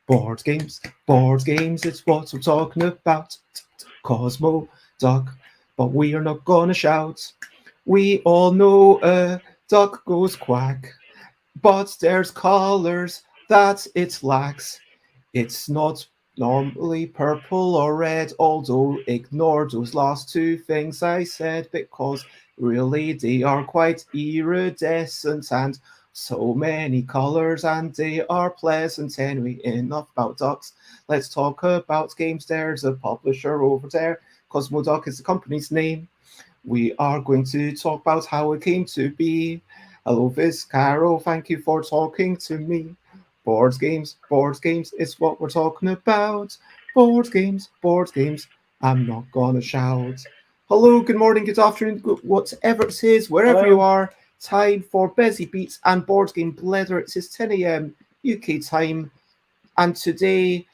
Board games, it's what we're talking about. Cosmo Duck, but we are not gonna shout. We all know a duck goes quack, but there's colors that it lacks. It's not normally purple or red, although ignore those last two things I said because really they are quite iridescent and so many colors and they are pleasant. Anyway, enough about ducks. Let's talk about games. There's a publisher over there. Cosmo Duck is the company's name. We are going to talk about how it came to be. Hello, Vizcarro. Thank you for talking to me. Board games is what we're talking about. Board games. I'm not gonna shout. Hello, good morning, good afternoon, whatever it is, wherever you Hello. are. Time for Busy Beats and Board Game Blether. It is 10 a.m. UK time, and today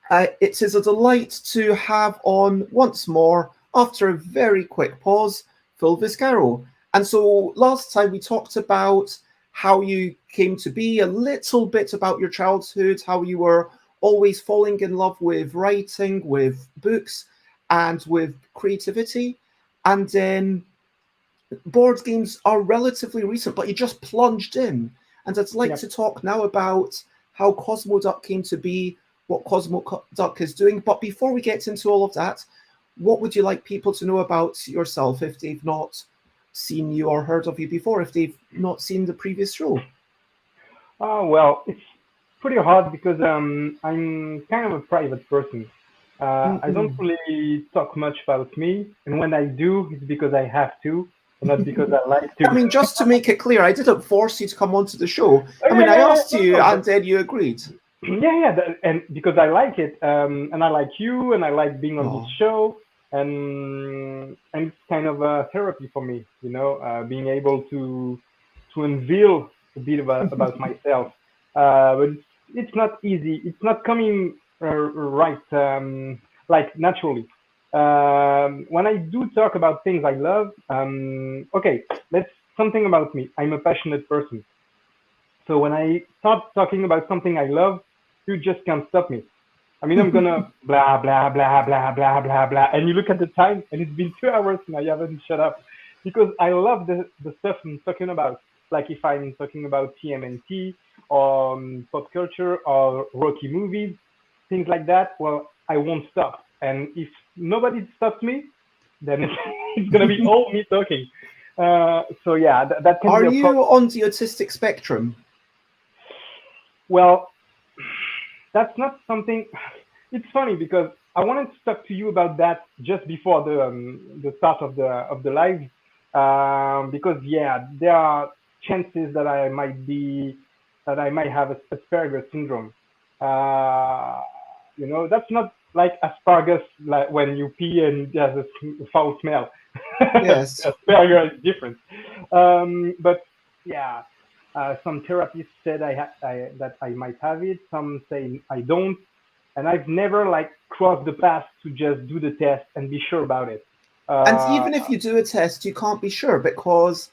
it is a delight to have on once more, after a very quick pause, Phil Vizcarro. And so last time we talked about how you came to be, a little bit about your childhood, how you were always falling in love with writing, with books, and with creativity. And then board games are relatively recent, but you just plunged in. And I'd like to Yep. talk now about how Cosmoduck came to be, what Cosmoduck is doing. But before we get into all of that, what would you like people to know about yourself if they've not seen you or heard of you before, if they've not seen the previous show? Oh, well, it's pretty hard because I'm kind of a private person. I don't Mm-mm. really talk much about me, and when I do, it's because I have to, and not because I like to. I mean, just to make it clear, I didn't force you to come onto the show. Oh I yeah, mean, I yeah, yeah. asked No, you no, and but then you agreed. and because I like it, and I like you, and I like being on this Oh. show, and it's kind of a therapy for me, being able to unveil a bit about myself. But it's not easy. It's not coming right like naturally. When I do talk about things I love, okay, let's something about me. I'm a passionate person. So when I start talking about something I love, you just can't stop me. I mean, I'm gonna blah blah blah blah blah blah blah, and you look at the time, and it's been 2 hours and I haven't shut up because I love the stuff I'm talking about. Like if I'm talking about TMNT or pop culture or Rocky movies, things like that. Well, I won't stop, and if nobody stops me, then it's gonna be all me talking. So yeah, that can Are be a you problem. on the autistic spectrum? Well, that's not something. It's funny because I wanted to talk to you about that just before the start of the live, because yeah, there are chances that I might have Asperger's syndrome. That's not like asparagus like when you pee and there's a foul smell. Yes. Asperger is different. But yeah, some therapists said that I might have it. Some say I don't, and I've never like crossed the path to just do the test and be sure about it. And Uh, even if you do a test, you can't be sure because,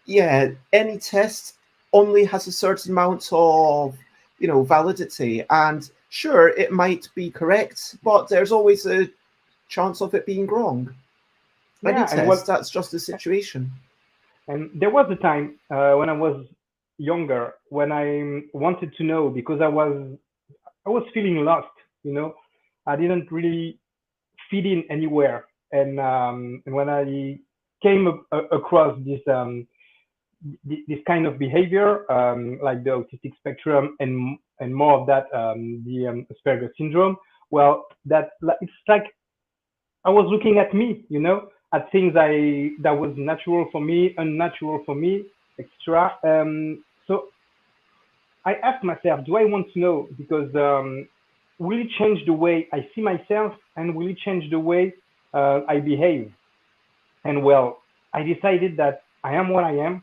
yeah, any test only has a certain amount of, validity. And sure, it might be correct, but there's always a chance of it being wrong. Any yeah, test, that's just the situation. and there was a time when I was younger when I wanted to know because I was feeling lost. You know, I didn't really fit in anywhere, and when I came across this kind of behavior, like the autistic spectrum and more of that, the Asperger syndrome. Well, it's like I was looking at me, at things that was natural for me, unnatural for me, extra. So I asked myself, do I want to know? Because will it change the way I see myself, and will it change the way I behave? And well, I decided that I am what I am.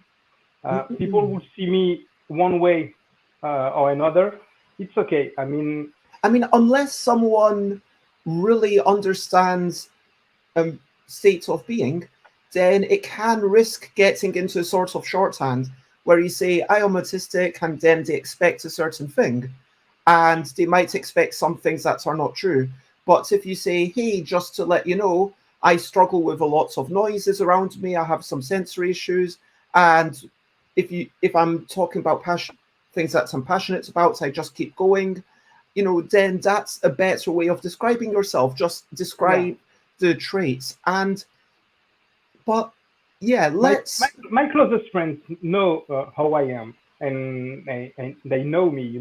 People Mm-mm. will see me one way or another. It's okay. I mean, I mean, unless someone really understands state of being, then it can risk getting into a sort of shorthand where you say, I am autistic, and then they expect a certain thing. And they might expect some things that are not true. But if you say, hey, just to let you know, I struggle with a lot of noises around me, I have some sensory issues, and if I'm talking about things that I'm passionate about, I just keep going, then that's a better way of describing yourself. Just Yeah. describe the traits. But yeah, My, let's my closest friends know how I am, and they know me,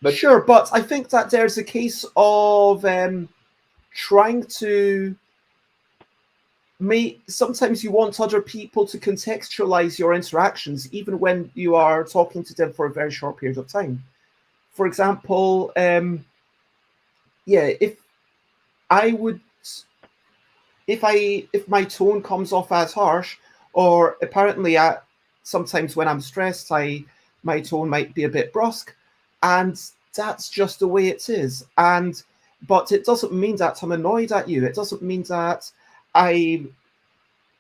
But sure. But I think that there's a case of trying to sometimes you want other people to contextualize your interactions, even when you are talking to them for a very short period of time. For example, yeah, I would, if my tone comes off as harsh, or apparently, sometimes when I'm stressed, my tone might be a bit brusque, and that's just the way it is. But it doesn't mean that I'm annoyed at you. It doesn't mean that I'm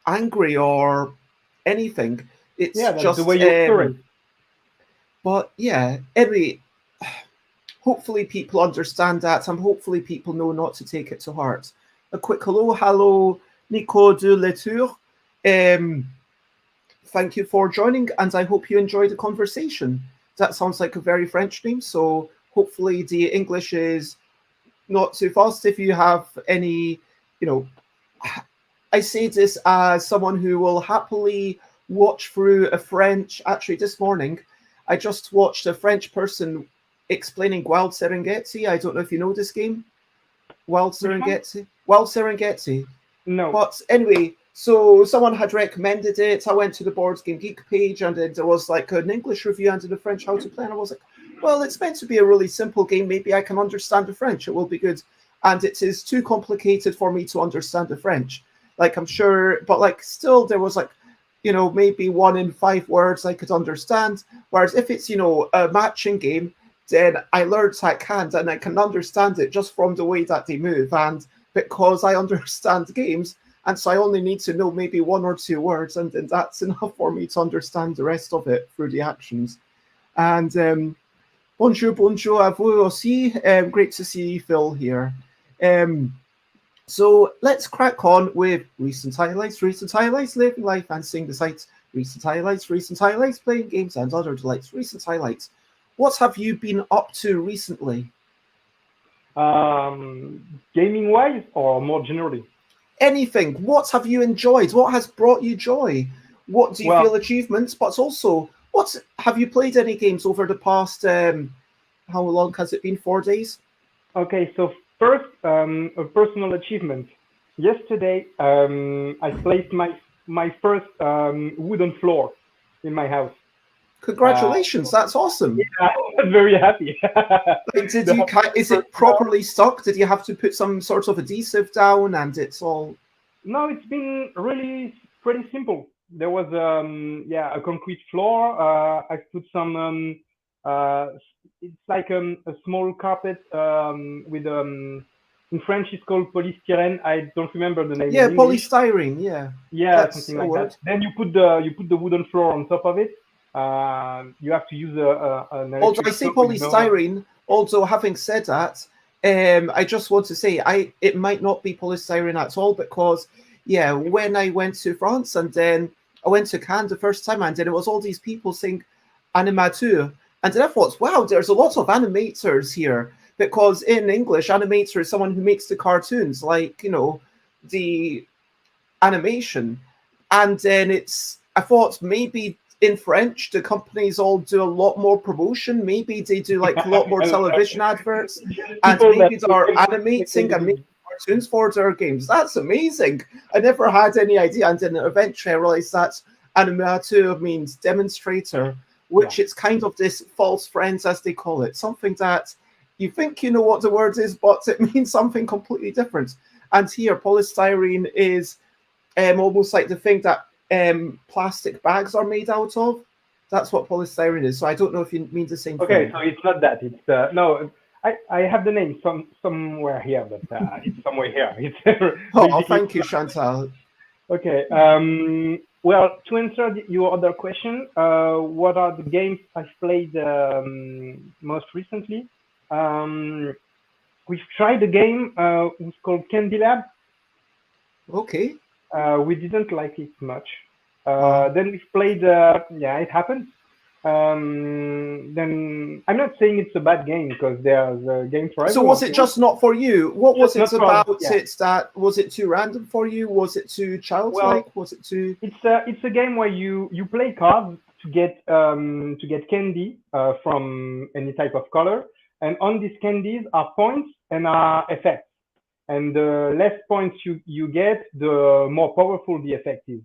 angry or anything. It's yeah, that's the just way you operate. but yeah, anyway, hopefully people understand that, and hopefully people know not to take it to heart. A quick hello, Nico de Letour. Um, Thank you for joining, and I hope you enjoyed the conversation. That sounds like a very French name, so hopefully the English is not too fast. If you have any, you know, I say this as someone who will happily watch through a French. Actually, this morning, I just watched a French person explaining Wild Serengeti. I don't know if you know this game, Wild Which one? Serengeti. Wild Serengeti. No. But anyway, so someone had recommended it. I went to the Boards Game Geek page, and then there was like an English review and a French how to play. And I was like, well, it's meant to be a really simple game. Maybe I can understand the French. It will be good. And it is too complicated for me to understand the French. Like, I'm sure, but like, still, there was like, maybe 1 in 5 words I could understand. Whereas if it's, a matching game, then I learned that hand and I can understand it just from the way that they move. And because I understand games, and so I only need to know maybe 1 or 2 words, and then that's enough for me to understand the rest of it through the actions. And bonjour à vous aussi. Great to see Phil here. Um, so let's crack on with recent highlights, living life and seeing the sights, recent highlights, playing games and other delights, recent highlights. What have you been up to recently? Gaming wise or more generally? Anything. What have you enjoyed? What has brought you joy? What do you Well, feel achievements? But also, what have you played any games over the past? How long has it been? 4 days. okay, so first, a personal achievement. Yesterday, I placed my first wooden floor in my house. Uh, Congratulations! That's awesome. yeah, I'm very happy. Like, did The you? Is first it properly stuck? Did you have to put some sort of adhesive down, and it's all? No, it's been really pretty simple. There was a concrete floor. I put some uh, it's like a small carpet with in French it's called polystyrene. I don't remember the name in Yeah, English. polystyrene. Yeah, Yeah, that's something a like that. word. Then you put the wooden floor on top of it. You have to use an Although electric I say stove, polystyrene, although having said that, I just want to say it might not be polystyrene at all because yeah, when I went to France and then I went to Cannes the first time and then it was all these people saying animateur, and then I thought, wow, there's a lot of animators here because in English, animator is someone who makes the cartoons, like the animation. And then I thought maybe in French, the companies all do a lot more promotion. Maybe they do like a lot more television adverts, and people that maybe they're animating and making cartoons for their games. That's amazing. I never had any idea. And then eventually I realized that animateur means demonstrator, yeah. which it's kind of this false friends, as they call it, something that you think you know what the word is, but it means something completely different. And here, polystyrene is almost like the thing that plastic bags are made out of. That's what polystyrene is. So I don't know if you mean the same Okay, thing. so it's not that. It's no. I have the name somewhere here, but it's somewhere here. It's Oh, basically thank you, Chantal. Okay. Well, to answer your other question, what are the games I've played most recently? Um, we've tried a game it's called Candy Lab. Okay. We didn't like it much. Uh, Then we've played. Yeah, it happens. Then I'm not saying it's a bad game because there's a game for so was everyone. it just not for you? What was Just it not for about yeah. it that was it too random for you? Was it too Well, childlike? Was it too it's a game where you play cards to get candy from any type of color, and on these candies are points and are effects. And the less points you get, the more powerful the effect is.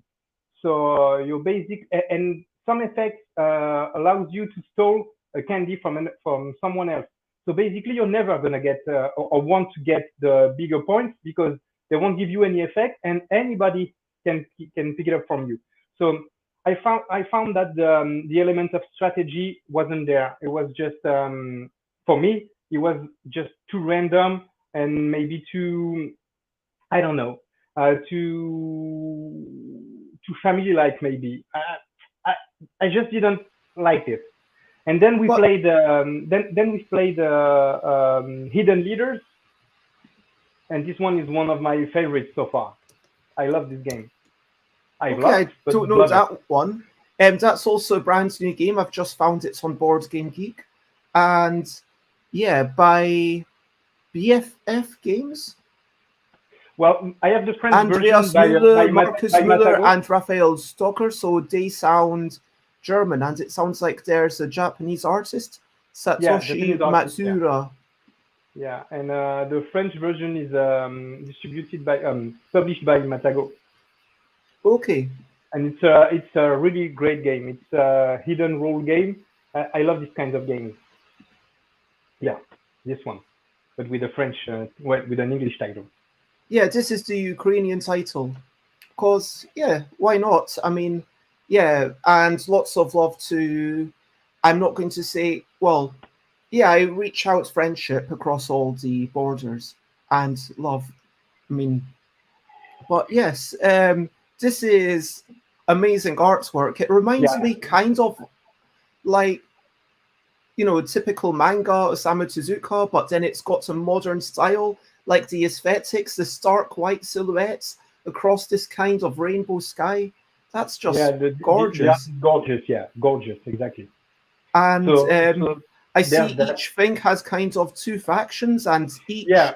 So your basic and some effects allows you to steal a candy from someone else. So basically, you're never gonna get or want to get the bigger points because they won't give you any effect, and anybody can pick it up from you. So I found that the element of strategy wasn't there. It was just for me, it was just too random and maybe too, I don't know, too family like maybe. I I just didn't like it. And then we but played then we played Hidden Leaders, and this one is one of my favorites so far. I love this game. I've okay, lost, I but don't know love it. that one. That's also a brand new game. I've just found it's on Board Game Geek. And yeah, by BFF Games. Well, I have the French version Andreas Müller, by Markus Müller, Matago. and Raphael Stocker. So they sound German, and it sounds like there's a Japanese artist, Yeah, Japanese Satoshi artist. Yeah, Matsura. yeah, and the French version is distributed by published by Matago, Okay, and it's a really great game. It's a hidden role game. I love this kind of games. Yeah, this one, but with a French, well, with an English title. yeah, this is the Ukrainian title. Cause yeah, why not? I mean, yeah, and lots of love to. I'm not going to say well. Yeah, I reach out friendship across all the borders and love. I mean, but yes, this is amazing artwork. It reminds Yeah, me kind of like typical manga Osamu Tezuka, but then it's got some modern style, like the aesthetics, the stark white silhouettes across this kind of rainbow sky. That's yeah, just the art gorgeous. is gorgeous. Yeah, gorgeous, exactly. And So I see there's that. each thing has kind of two factions, and each Yeah,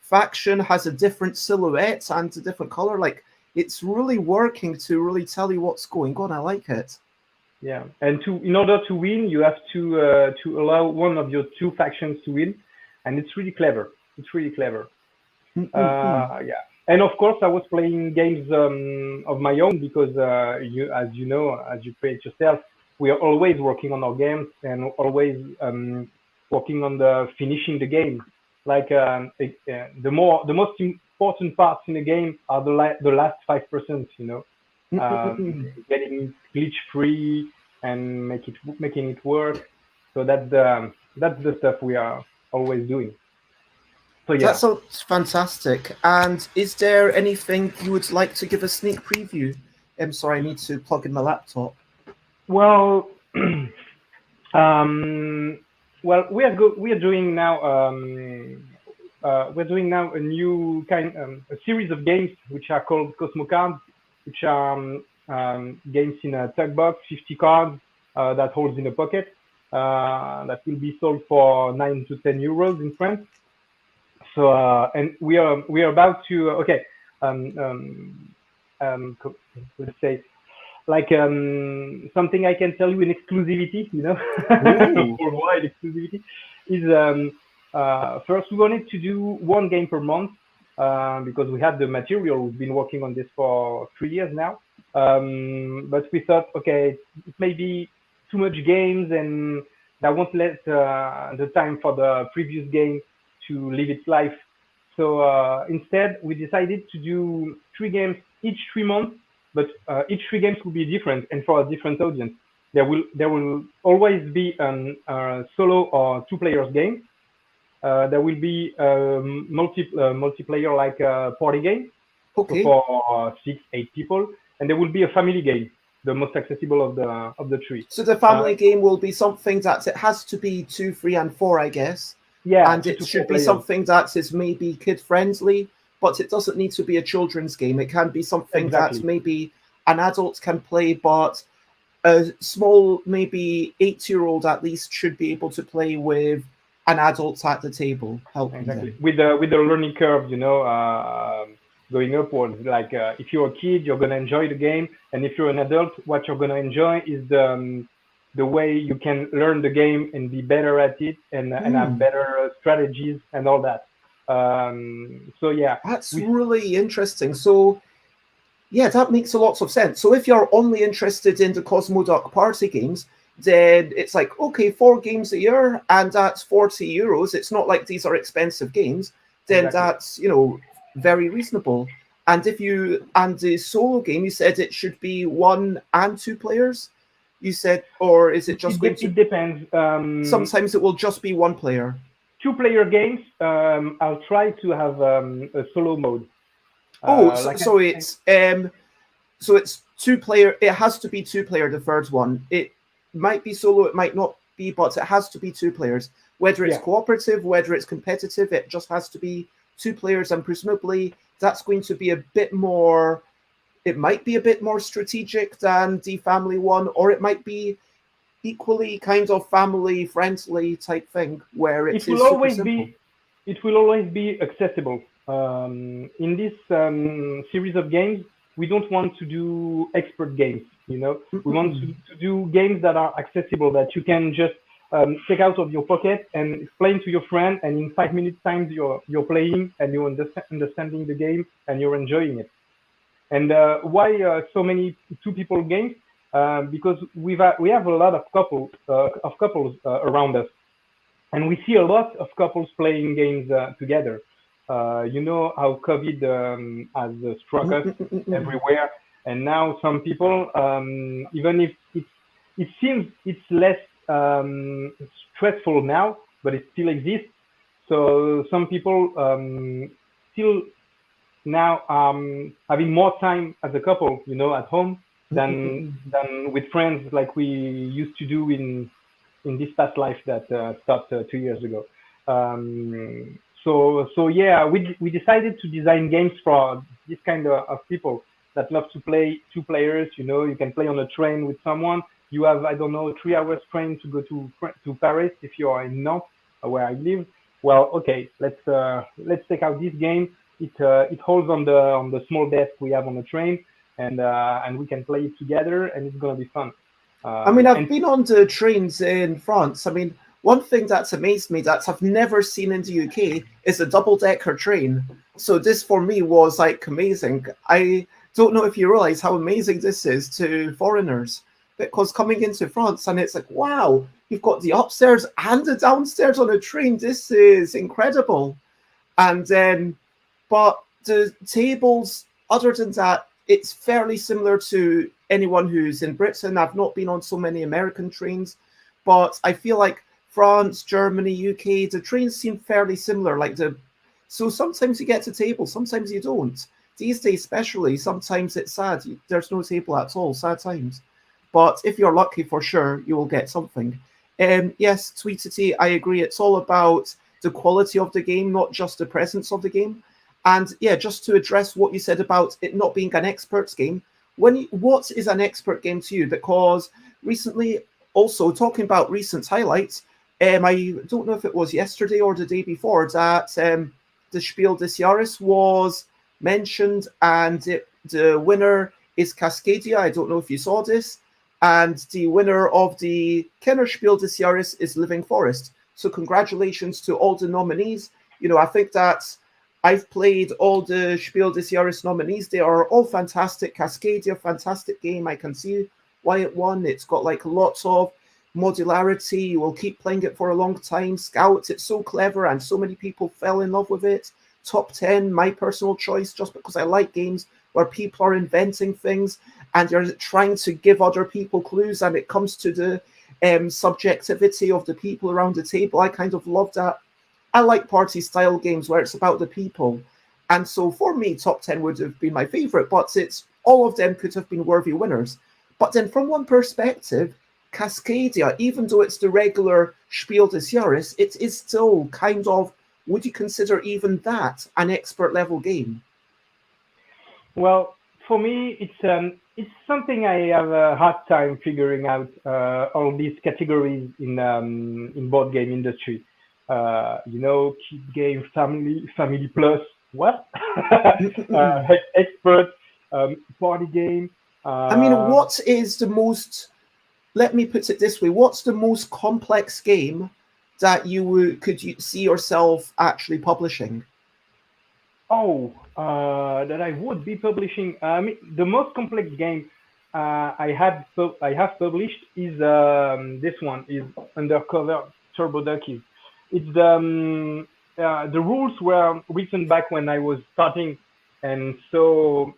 faction has a different silhouette and a different color. Like it's really working to really tell you what's going on. I like it. yeah, and in order to win, you have to allow one of your two factions to win, and it's really clever. It's really clever. Mm-mm-mm. Yeah, and of course, I was playing games of my own because as you know, as you create yourself, we are always working on our games and always working on the finishing the game. Like the most important parts in the game are the last 5%. Getting glitch free and making it work. So that's the stuff we are always doing. So That yeah. sounds fantastic. And is there anything you would like to give a sneak preview? I'm sorry, I need to plug in my laptop. Well, um, well, we are doing now a new a series of games which are called Cosmo cards, which are games in a tug box, 50 cards that holds in a pocket, that will be sold for 9 to 10 euros in France. So and we are about to okay, um, um, let's say like something I can tell you in exclusivity, Ooh. worldwide exclusivity, is first we wanted to do one game per month because we had the material. We've been working on this for 3 years now, but we thought, okay, it may be too much games, and that won't let the time for the previous game to live its life. So instead, we decided to do 3 games each 3 months, but each 3 games will be different and for a different audience. There will always be a solo or two players game. There will be multiplayer like a party game, so Okay. for 6, 8 people, and there will be a family game, the most accessible of the three. So the Uh, family game will be something that it has to be 2, 3, and 4, I guess, yeah, and two it to four should be players, something that is maybe kid friendly, but it doesn't need to be a children's game. It can be something that exactly. maybe an adult can play, but a small, maybe 8-year-old at least should be able to play with an adult at the table helping Exactly. them. With the learning curve, going upwards. Like if you're a kid, you're gonna enjoy the game, and if you're an adult, what you're gonna enjoy is the way you can learn the game and be better at it, and have Hmm. better strategies and all that. So yeah, That's we really interesting. So yeah, that makes a lot of sense. So if you're only interested in the Cosmoduck party games, then it's like, okay, 4 games a year and that's €40. It's not like these are expensive games. Then exactly. that's, very reasonable. And if you and the solo game, you said it should be 1 and 2 players. You said, or is it just going to It depends. sometimes it will just be 1 player? Two-player games. I'll try to have a solo mode. Oh, so, Like so it's um so it's 2 player. It has to be 2 player. The third one. It might be solo. It might not be, but it has to be 2 players. Whether it's yeah, cooperative, whether it's competitive, it just has to be 2 players. And presumably, that's going to be a bit more. It might be a bit more strategic than the family one, or it might be equally kind of family friendly type thing where it it will is super always simple. be it will always be accessible. In this series of games, we don't want to do expert games. We want Mm-mm-mm. to do games that are accessible, that you can just take out of your pocket and explain to your friend, and in 5 minutes time you're playing and you're understanding the game and you're enjoying it. And why so many two people games? Because we have a lot of couples around us, and we see a lot of couples playing games together. You know how COVID has struck us Mm-mm-mm-mm. everywhere, and now some people, even if it seems it's less stressful now, but it still exists. So some people still now having more time as a couple, at home than Mm-mm-mm-mm. with friends like we used to do in this past life that stopped 2 years ago. So yeah, we decided to design games for this kind of people that love to play two players. You can play on a train with someone. You have, I don't know, 3 hours train to go to Paris if you are in Nantes, where I live. Well, okay, let's take out this game. It holds on the small desk we have on the train, and we can play it together, and it's gonna be fun. I mean, I've And been on the trains in France. I mean, one thing that's amazed me that I've never seen in the UK is a double-decker train. So this for me was like amazing. I don't know if you realize how amazing this is to foreigners because coming into France and it's like, wow, you've got the upstairs and the downstairs on a train. This is incredible. And then, but the tables, other than that, it's fairly similar to anyone who's in Britain. I've not been on so many American trains, but I feel like France, Germany, UK, the trains seem fairly similar. So sometimes you get to table, sometimes you don't. These days, especially, sometimes it's sad. There's no table at all. Sad times. But if you're lucky, for sure, you will get something. Yes, Tweetity, I agree. It's all about the quality of the game, not just the presence of the game. And yeah, just to address what you said about it not being an experts game, what is an expert game to you? Because recently, also talking about recent highlights, I don't know if it was yesterday or the day before that the Spiel des Jahres was mentioned, and the winner is Cascadia. I don't know if you saw this, and the winner of the Kennerspiel des Jahres is Living Forest. So congratulations to all the nominees. I think that I've played all the Spiel des Jahres nominees. They are all fantastic. Cascadia, fantastic game. I can see why it won. It's got like lots of modularity. You will keep playing it for a long time. Scout, it's so clever and so many people fell in love with it. Top 10, my personal choice, just because I like games where people are inventing things and you're trying to give other people clues, and it comes to the subjectivity of the people around the table. I kind of love that. I like party style games where it's about the people. And so for me, top 10 would have been my favorite, but it's all of them could have been worthy winners. But then from one perspective, Cascadia, even though it's the regular Spiel des Jahres, it is still kind of, would you consider even that an expert level game? Well, for me, it's something I have a hard time figuring out all these categories in board game industry. Kid game, family plus, what? Expert, party game. I mean, Uh, what is the most, let me put it this way, what's the most complex game that could you see yourself actually publishing? that I would be publishing. The most complex game I have published is this one is Undercover Turbo Duckies. It's the rules were written back when I was starting, and so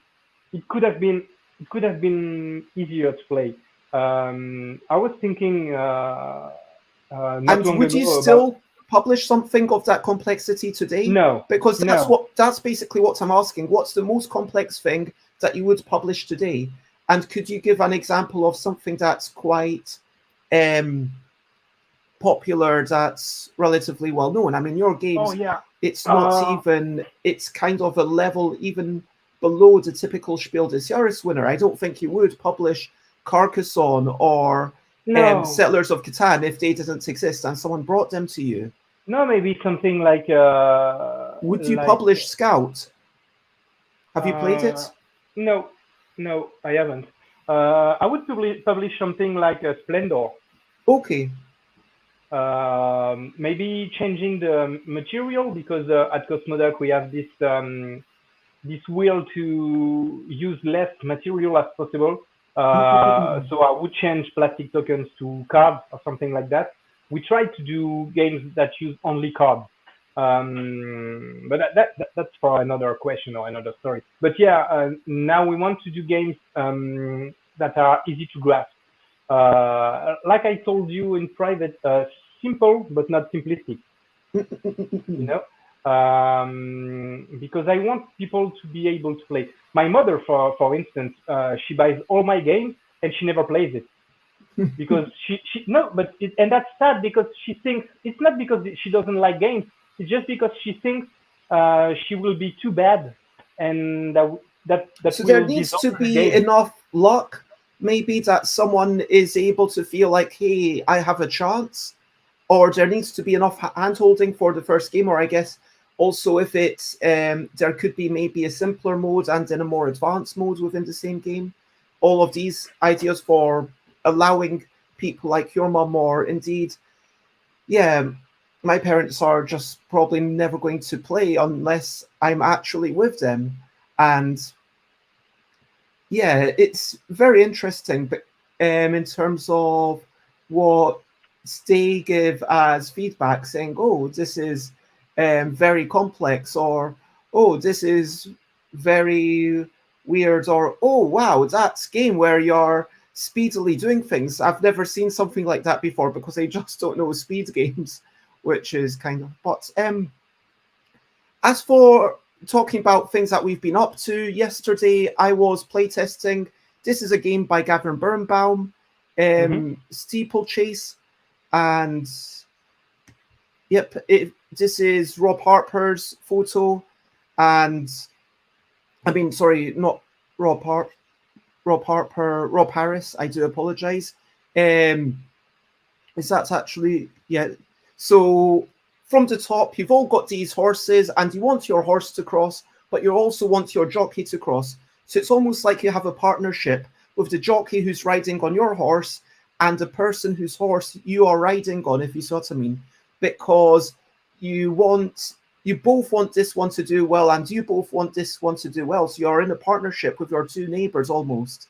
it could have been it could have been easier to play. I was thinking not And long would you ago about still publish something of that complexity today? no, Because no. that's basically what I'm asking. What's the most complex thing that you would publish today? And could you give an example of something that's quite um, popular, that's relatively well known? I mean, your Oh games, yeah. it's not Uh, even, it's kind of a level even below the typical Spiel des Jahres winner. I don't think you would publish Carcassonne or no, Settlers of Catan if they didn't exist and someone brought them to you. no, maybe something like Would you publish Scout? Have you played uh, it? no, no, I haven't. I would publish something like a Splendor. Okay. Maybe changing the material because at Cosmoduck we have this will to use less material as possible. So I would change plastic tokens to cards or something like that. We try to do games that use only cards. But that's for another question or another story. But yeah, now we want to do games that are easy to grasp. Like I told you in private, simple but not simplistic. You know, because I want people to be able to play. My mother, for instance, she buys all my games and she never plays it because she no, but and that's sad because she thinks it's not because she doesn't like games. It's just because she thinks she will be too bad and that So there will needs dissolve to her be game. enough luck, maybe, that someone is able to feel like, hey, I have a chance, or there needs to be enough hand holding for the first game, or I guess also if it's there could be maybe a simpler mode and then a more advanced mode within the same game. All of these ideas for allowing people like your mum, or indeed, yeah, my parents are just probably never going to play unless I'm actually with them. And yeah, it's very interesting, but in terms of what they give as feedback, saying, "Oh, this is very complex," or "Oh, this is very weird," or "Oh, wow, that's game where you're speedily doing things." I've never seen something like that before because I just don't know speed games, which is kind of. But as for talking about things that we've been up to, yesterday I was playtesting. This is a game by Gavin Birnbaum, Hmm. Steeplechase, and yep, this is Rob Harper's photo, and I mean, sorry, not Rob Harper, Rob Harris. I do apologize. Um, is that actually, yeah? So from the top, you've all got these horses, and you want your horse to cross, but you also want your jockey to cross. So it's almost like you have a partnership with the jockey who's riding on your horse and the person whose horse you are riding on, if you see what I mean, because you want you both want this one to do well, and you both want this one to do well. So you're in a partnership with your two neighbors almost.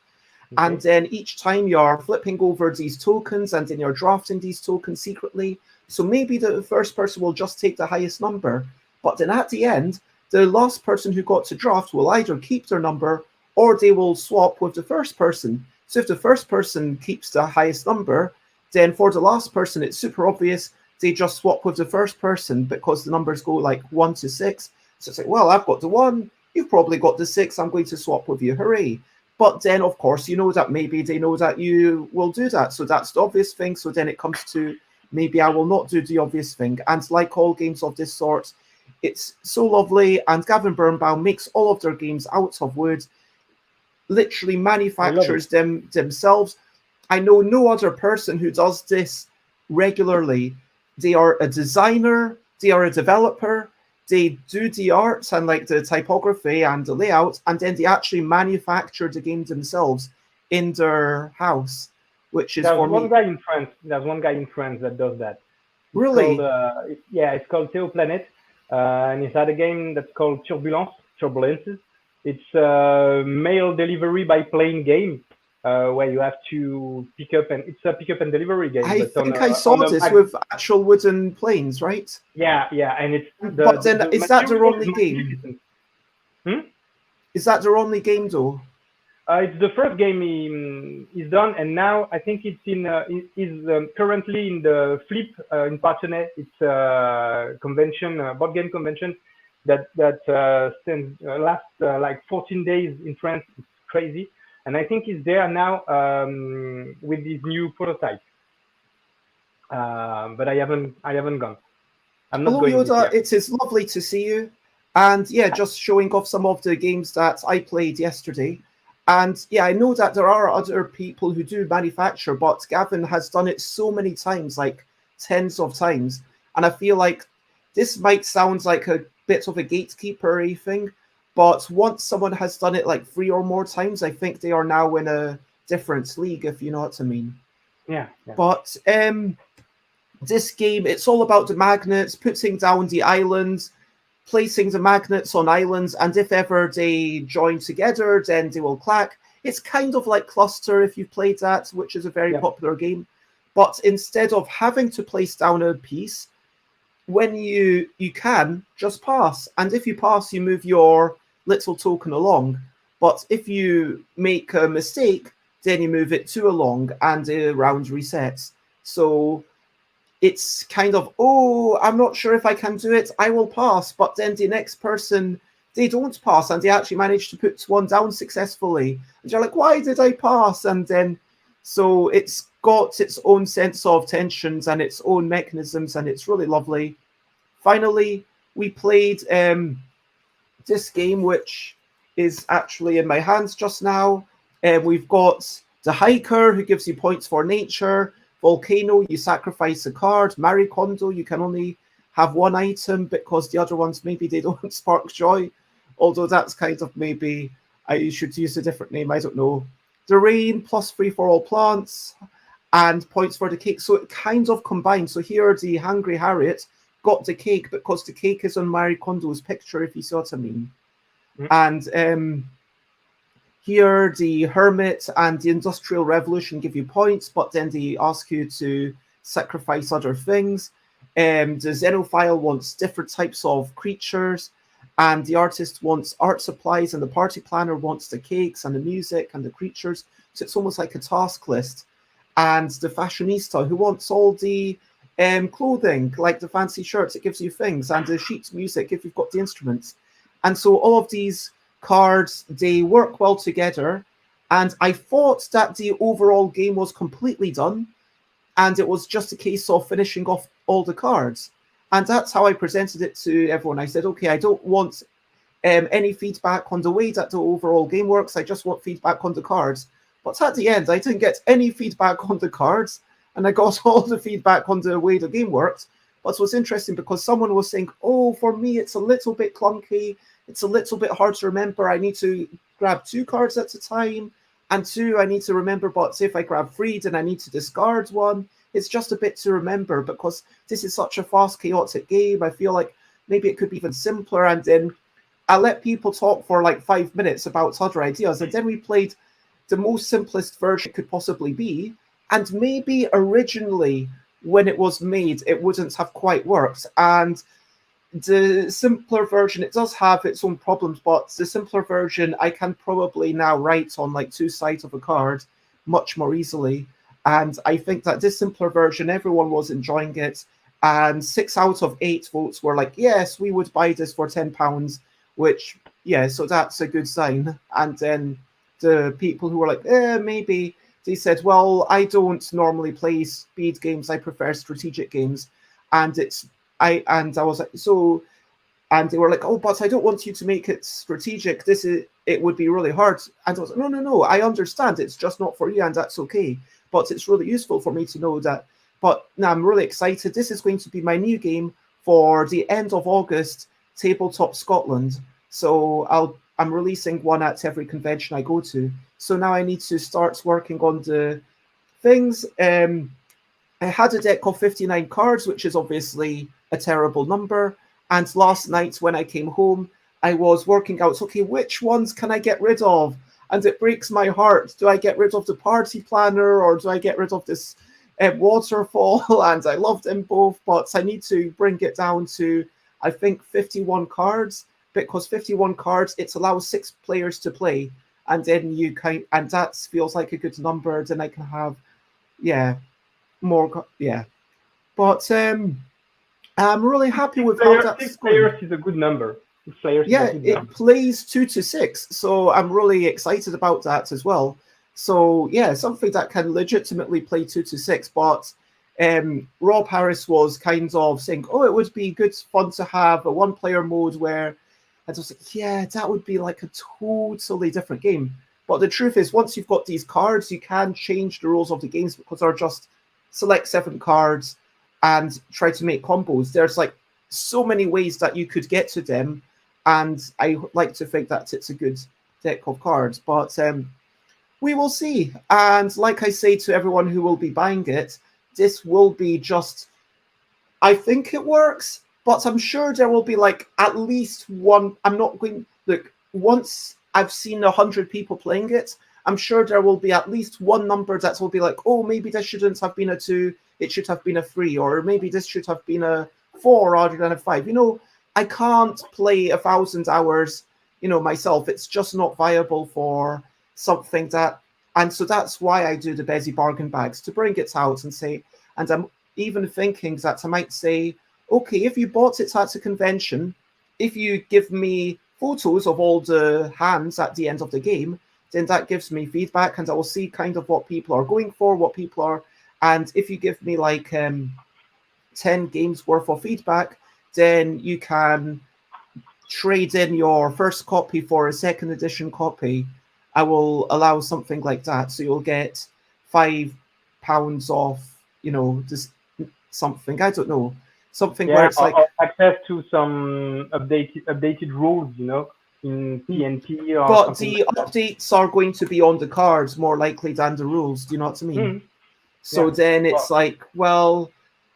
And Okay. then each time you're flipping over these tokens and then you're drafting these tokens secretly. So maybe the first person will just take the highest number. But then at the end, the last person who got to draft will either keep their number or they will swap with the first person. So if the first person keeps the highest number, then for the last person, it's super obvious. They just swap with the first person because the numbers go like 1 to 6. So it's like, well, I've got the 1, you've probably got the 6, I'm going to swap with you, hooray. But then, of course, you know that maybe they know that you will do that. So that's the obvious thing. So then it comes to maybe I will not do the obvious thing. And like all games of this sort, it's so lovely. And Gavin Birnbaum makes all of their games out of wood, literally manufactures them themselves. I know no other person who does this regularly. They are a designer, they are a developer, they do the art and like the typography and the layout, and then they actually manufacture the game themselves in their house, which is for me. There's one guy in France that does that. It's Really? called, it's called Theo Planet, and he's had a game that's called Turbulences. It's a mail delivery by plane game, where you have to it's a pick up and delivery game. I But think I saw this with actual wooden planes, right? Yeah, and it's but then is that their only game? Hmm? Is that their only game though? It's the first game he's done, and now I think it's currently in the Flip in Parthenay. It's a convention, board game convention that lasts like 14 days in France. It's crazy, and I think he's there now with his new prototype. But I haven't gone. I'm not Hello, going Yoda. It is lovely to see you, and yeah, just showing off some of the games that I played yesterday. And yeah, I know that there are other people who do manufacture, but Gavin has done it so many times, like tens of times. And I feel like this might sound like a bit of a gatekeeper-y thing, but once someone has done it like 3 or more times, I think they are now in a different league, if you know what I mean. Yeah. But this game, it's all about the magnets, putting down the islands, placing the magnets on islands, and if ever they join together, then they will clack. It's kind of like Cluster, if you've played that, which is a very popular game. But instead of having to place down a piece, when you can just pass. And if you pass, you move your little token along. But if you make a mistake, then you move it 2 along, and the round resets. So it's kind of, oh, I'm not sure if I can do it, I will pass. But then the next person, they don't pass, and they actually manage to put one down successfully. And you're like, why did I pass? And then, so it's got its own sense of tensions and its own mechanisms, and it's really lovely. Finally, we played this game, which is actually in my hands just now. We've got the Hiker, who gives you points for nature. Volcano, you sacrifice a card. Marie Kondo, you can only have 1 item because the other ones, maybe they don't spark joy. Although that's kind of maybe I should use a different name, I don't know. The Rain, +3 for all plants, and points for the cake. So it kind of combines. So here the Hungry Harriet got the cake because the cake is on Marie Kondo's picture, if you see what I mean. Mm-hmm. And here, the Hermit and the Industrial Revolution give you points, but then they ask you to sacrifice other things. The Xenophile wants different types of creatures, and the Artist wants art supplies, and the Party Planner wants the cakes and the music and the creatures. So it's almost like a task list. And the Fashionista, who wants all the clothing, like the fancy shirts, it gives you things, and the sheets music if you've got the instruments. And so all of these cards, they work well together, and I thought that the overall game was completely done, and it was just a case of finishing off all the cards. And that's how I presented it to everyone. I said, okay, I don't want any feedback on the way that the overall game works. I just want feedback on the cards. But at the end, I didn't get any feedback on the cards, and I got all the feedback on the way the game worked. But it was interesting because someone was saying, oh, for me, it's a little bit clunky. It's a little bit hard to remember. I need to grab 2 cards at a time. And 2, I need to remember, but if I grab 3, then I need to discard 1. It's just a bit to remember because this is such a fast, chaotic game. I feel like maybe it could be even simpler. And then I let people talk for like 5 minutes about other ideas. And then we played the most simplest version it could possibly be. And maybe originally, when it was made, it wouldn't have quite worked. And the simpler version, it does have its own problems, but the simpler version, I can probably now write on like 2 sides of a card much more easily. And I think that this simpler version, everyone was enjoying it. and 6 out of 8 votes were like, yes, we would buy this for £10, which, yeah, so that's a good sign. And then the people who were like, maybe, they said, well, I don't normally play speed games, I prefer strategic games. And I was like, so, and they were like, oh, but I don't want you to make it strategic. It would be really hard. And I was like, no, I understand. It's just not for you, and that's okay. But it's really useful for me to know that. But now I'm really excited. This is going to be my new game for the end of August, Tabletop Scotland. So I'm releasing one at every convention I go to. So now I need to start working on the things. I had a deck of 59 cards, which is obviously a terrible number. And last night when I came home, I was working out, okay, which ones can I get rid of? And it breaks my heart. Do I get rid of the party planner, or do I get rid of this waterfall? And I love them both, but I need to bring it down to, I think, 51 cards, because 51 cards, it allows 6 players to play. And then and that feels like a good number. Then I can have, more, But I'm really happy with how that's six going. players is a good number. 6 players is a good It number. plays 2 to 6, so I'm really excited about that as well. So yeah, something that can legitimately play 2 to 6. But Rob Harris was kind of saying, oh, it would be good fun to have a 1-player mode where, I was like, yeah, that would be like a totally different game. But the truth is, once you've got these cards, you can change the rules of the games, because they're just select 7 cards and try to make combos. There's like so many ways that you could get to them, and I like to think that it's a good deck of cards. But we will see. And like I say to everyone who will be buying it, this will be just, I think it works, but I'm sure there will be like at least one. I'm not going, look, once I've seen 100 people playing it, I'm sure there will be at least one number that will be like, oh, maybe this shouldn't have been a 2, it should have been a 3, or maybe this should have been a 4 rather than a 5. You know, I can't play 1,000 hours, myself. It's just not viable for something that, and so that's why I do the Bezzy bargain bags, to bring it out and say, and I'm even thinking that I might say, okay, if you bought it at a convention, if you give me photos of all the hands at the end of the game, then that gives me feedback, and I will see kind of what people are going for, what people are, and if you give me like 10 games worth of feedback, then you can trade in your first copy for a second edition copy. I will allow something like that, so you'll get £5 off, this something, I don't know, something where it's like access to some updated rules, in TNT or but something the like that. updates are going to be on the cards more likely than the rules. Do you know what I mean? So Yeah. then it's like, well,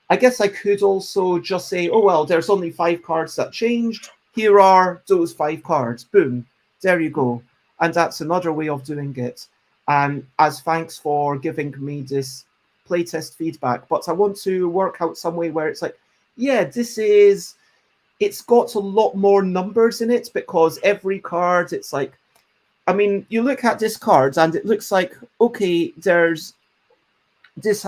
I guess I could also just say, oh, well, there's only 5 cards that changed. Here are those 5 cards. Boom. There you go. And that's another way of doing it. And as thanks for giving me this playtest feedback. But I want to work out some way where it's like, yeah, it's got a lot more numbers in it, because every card, it's like, I mean, you look at this card and it looks like, okay, there's this,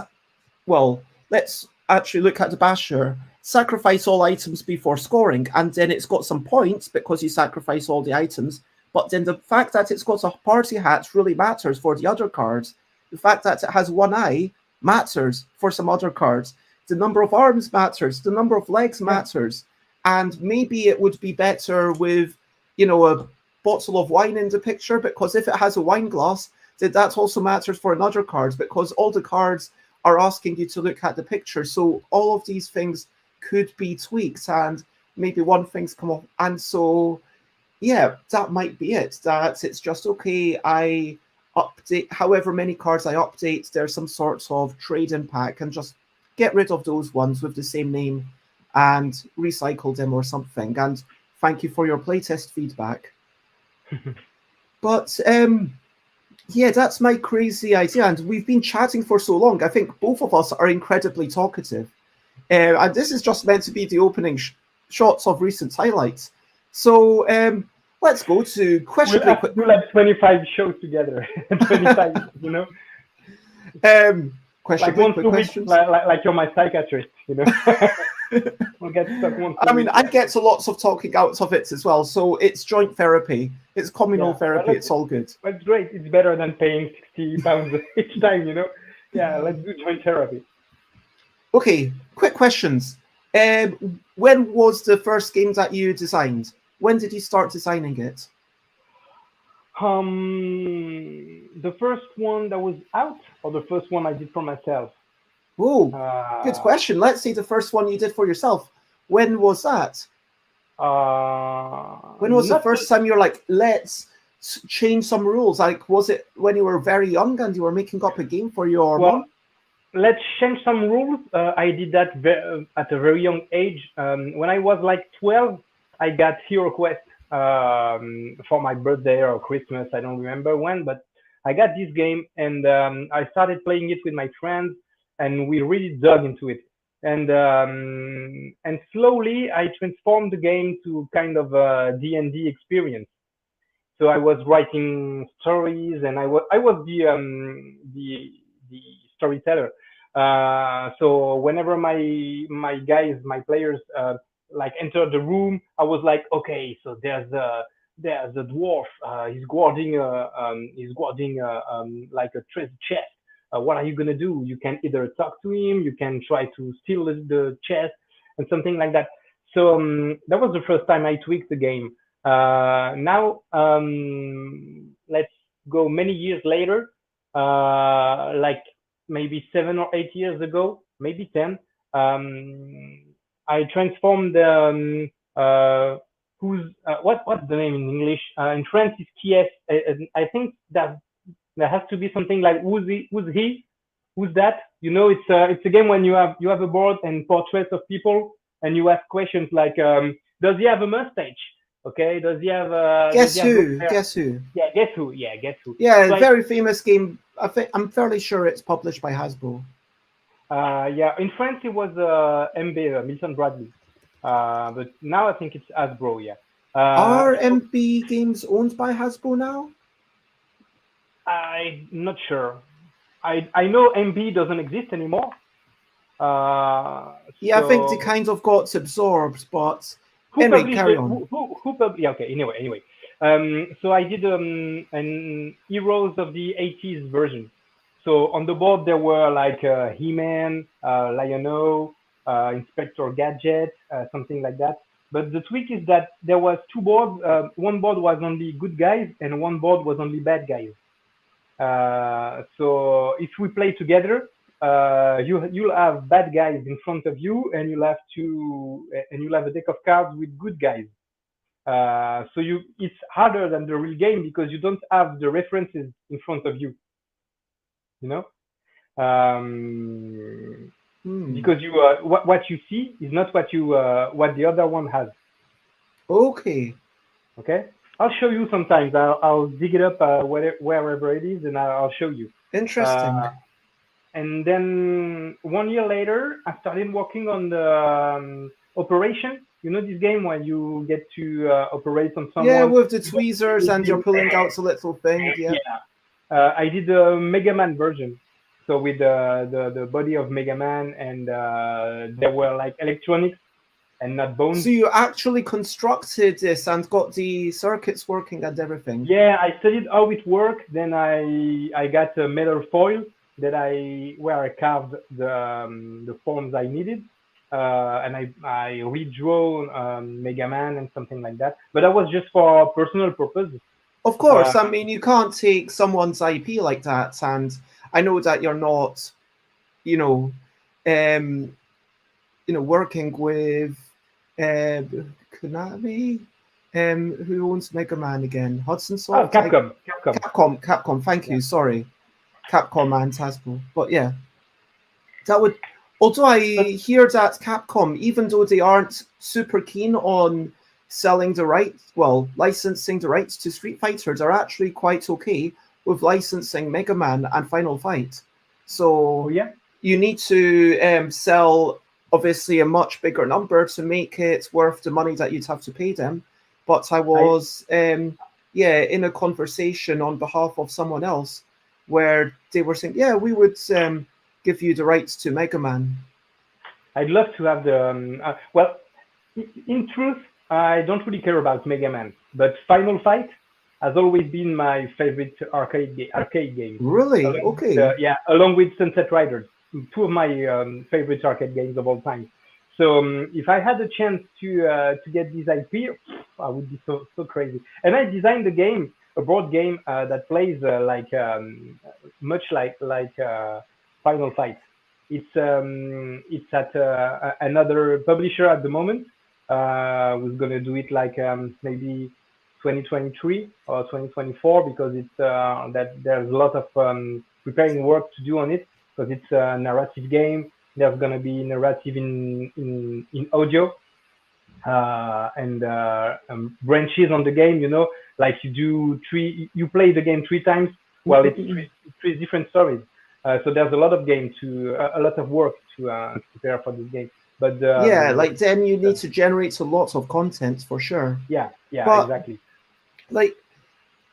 well, let's actually look at the Basher. Sacrifice all items before scoring, and then it's got some points because you sacrifice all the items. But then the fact that it's got a party hat really matters for the other cards. The fact that it has 1 eye matters for some other cards. The number of arms matters. The number of legs matters. And maybe it would be better with, a bottle of wine in the picture, because if it has a wine glass, then that also matters for another card, because all the cards are asking you to look at the picture. So all of these things could be tweaked, and maybe one thing's come off. And so, yeah, that might be it. That it's just, okay, I update however many cards I update, there's some sort of trade-in pack, and just get rid of those ones with the same name and recycle them or something. And thank you for your playtest feedback. But yeah, that's my crazy idea. And we've been chatting for so long. I think both of us are incredibly talkative. And this is just meant to be the opening shots of recent highlights. So let's go to question. We'll have to do like 25 shows together. 25, Like Quick, once quick a week, questions. like you're my psychiatrist, We'll get stuck once a I mean, week. I get lots of talking out of it as well. So it's joint therapy. It's communal Yeah, therapy. It's all good. that's great. It's better than paying £60 each time. Yeah, let's do joint therapy. Okay, quick questions. When was the first game that you designed? When did you start designing it? The first one that was out, or the first one I did for myself? Oh, good Uh, question. Let's say the first one you did for yourself. When was that? When was the not first time you're like, let's change some rules? Like, was it when you were very young and you were making up a game for your well. mom? Let's change some rules. I did that at a very young age. When I was like 12, I got Hero Quest for my birthday or Christmas. I don't remember when, but I got this game and I started playing it with my friends, and we really dug into it. And slowly I transformed the game to kind of a D&D experience. So I was writing stories, and I was the storyteller. So whenever my players like entered the room, I was like, okay, so there's a dwarf. He's guarding like a treasure chest. What are you gonna do? You can either talk to him, you can try to steal the chest, and something like that. So that was the first time I tweaked the game. Now, let's go many years later, like maybe 7 or 8 years ago, maybe 10. I transformed what's the name in English? In French, is Kiev. I think that there has to be something like who's he, who's that. It's a game when you have a board and portraits of people, and you ask questions like, does he have a mustache? Okay, does he Guess have good who? hair? Guess who? Yeah, guess who? Yeah, guess who? Yeah, So very famous game. I'm fairly sure it's published by Hasbro. yeah, in France it was MB, Milton Bradley, but now I think it's Hasbro. Yeah. Are So MB games owned by Hasbro now? I'm not sure. I know MB doesn't exist anymore. Uh, Yeah, I think they so kind of got absorbed, but who anyway, published carry it? on. Yeah, okay. Anyway. So I did an Heroes of the 80s version. So on the board there were like He-Man, Lion-O, Inspector Gadget, something like that. But the trick is that there was two boards. One board was only good guys, and one board was only bad guys. So if we play together, you'll have bad guys in front of you, and you'll have a deck of cards with good guys. So it's harder than the real game because you don't have the references in front of you. You know, Hmm. because what you see is not what the other one has. Okay. Okay, I'll show you sometimes. I'll dig it up wherever it is, and I'll show you. Interesting. Uh, and then 1 year later, I started working on the operation. You know this game where you get to operate on Yeah, someone. with the You don't tweezers and you're really pulling out the little thing. Yep. yeah. I did the Mega Man version, so with the body of Mega Man, and there were like electronics and not bones. So you actually constructed this and got the circuits working and everything. Yeah, I studied how it worked. Then I got a metal foil where I carved the forms I needed, and I redraw Mega Man and something like that. But that was just for personal purposes. Of Uh, course, I mean you can't take someone's IP like that, and I know that you're not, you know, um, working with Konami. Who owns Mega Man again? Hudson oh, Soft? Capcom. Capcom. Thank Yeah. you. Sorry, Capcom and Hasbro. But yeah, that would. Although I But hear that Capcom, even though they aren't super keen on selling the rights, well, licensing the rights to Street Fighter, they're actually quite okay with licensing Mega Man and Final Fight. oh So yeah, you need to sell obviously a much bigger number to make it worth the money that you'd have to pay them. But I I was, in a conversation on behalf of someone else where they were saying, yeah, we would give you the rights to Mega Man? I'd love to have the well. In truth, I don't really care about Mega Man, but Final Fight has always been my favorite arcade game. Really? Okay. Yeah, along with Sunset Riders, two of my favorite arcade games of all time. So if I had a chance to get this IP, I would be so crazy. And I designed the game, a board game that plays much like Final Fight. It's at another publisher at the moment. Who's gonna do it like maybe 2023 or 2024 because it's that there's a lot of preparing work to do on it because it's a narrative game. There's gonna be narrative in audio and branches on the game. You know, like you play the game three times. Well, it's three different stories. So there's a lot of a lot of work to prepare for this game. But Yeah, like then you need to generate a lot of content for sure. Yeah, But exactly. like,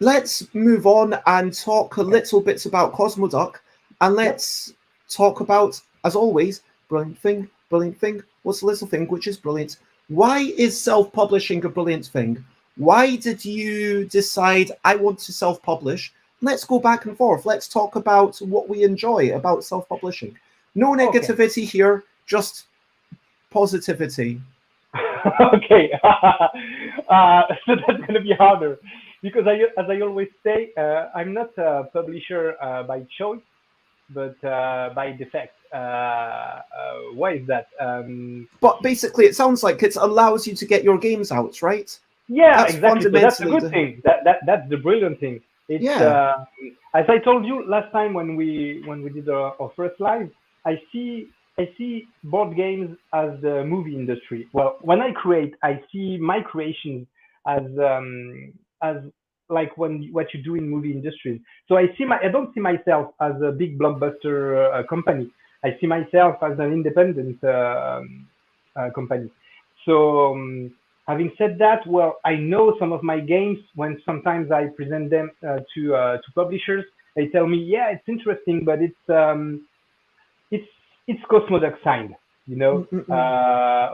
let's move on and talk a little bit about Cosmoduck, and let's talk about, as always, brilliant thing, brilliant thing. What's the little thing which is brilliant? Why is self-publishing a brilliant thing? Why did you decide I want to self-publish? Let's go back and forth. Let's talk about what we enjoy about self-publishing. No negativity here, just positivity. Okay. So that's going to be harder because as I always say, I'm not a publisher by choice, but by defect. Why is that? But basically, it sounds like it allows you to get your games out, right? Yeah, That's exactly. So that's a fundamentally good thing. That's the brilliant thing. It's as I told you last time when we did our first live. I see board games as the movie industry. Well, when I create, I see my creations as like what you do in movie industries. So I don't see myself as a big blockbuster company. I see myself as an independent company. So having said that, well, I know some of my games when sometimes I present them to publishers, they tell me, yeah, it's interesting, but it's it's Cosmoduck signed. You know,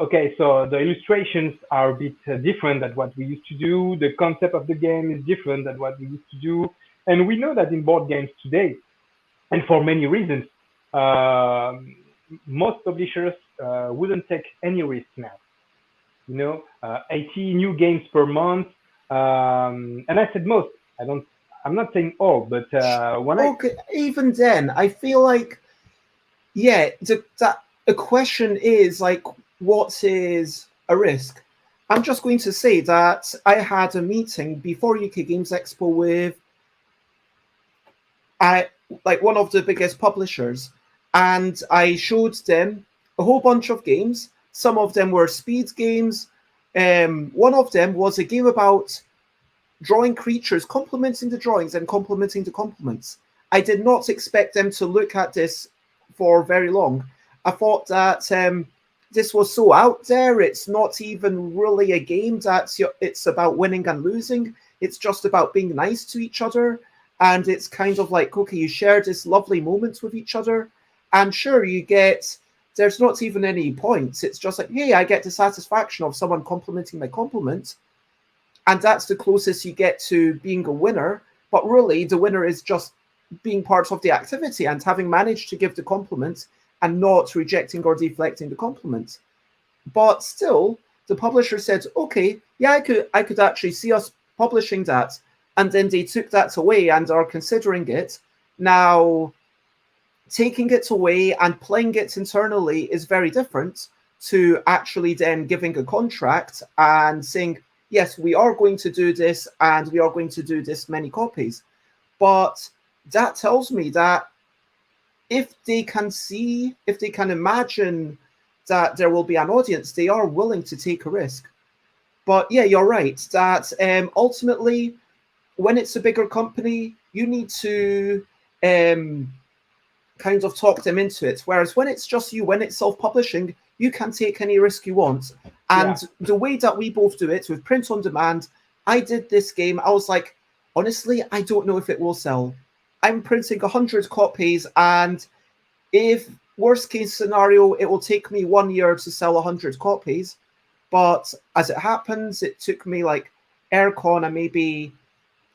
okay, so the illustrations are a bit different than what we used to do. The concept of the game is different than what we used to do, and we know that in board games today, and for many reasons, uh, most publishers wouldn't take any risk now. You know, 80 new games per month, and I said most. I don't. I'm not saying all, but when I Okay, even then, I feel like, yeah, that a question is like, what is a risk? I'm just going to say that I had a meeting before UK Games Expo with like one of the biggest publishers, and I showed them a whole bunch of games. Some of them were speed games. One of them was a game about drawing creatures, complimenting the drawings and complimenting the compliments. I did not expect them to look at this for very long. I thought that this was so out there. It's not even really a game it's about winning and losing. It's just about being nice to each other. And it's kind of like, okay, you share this lovely moment with each other. And sure, there's not even any points. It's just like, hey, I get the satisfaction of someone complimenting my compliment. And that's the closest you get to being a winner. But really, the winner is just being part of the activity and having managed to give the compliment and not rejecting or deflecting the compliment. But still, the publisher said, okay, yeah, I could actually see us publishing that. And then they took that away and are considering it. Now, taking it away and playing it internally is very different to actually then giving a contract and saying, yes, we are going to do this and we are going to do this many copies. But that tells me that if they can imagine that there will be an audience, they are willing to take a risk. But yeah, you're right that ultimately, when it's a bigger company, you need to kind of talk them into it. Whereas when it's just you, when it's self-publishing, you can take any risk you want. And the way that we both do it with print on demand, I did this game. I was like, honestly, I don't know if it will sell. I'm printing 100 copies and if worst case scenario, it will take me 1 year to sell 100 copies. But as it happens, it took me like Aircon, and maybe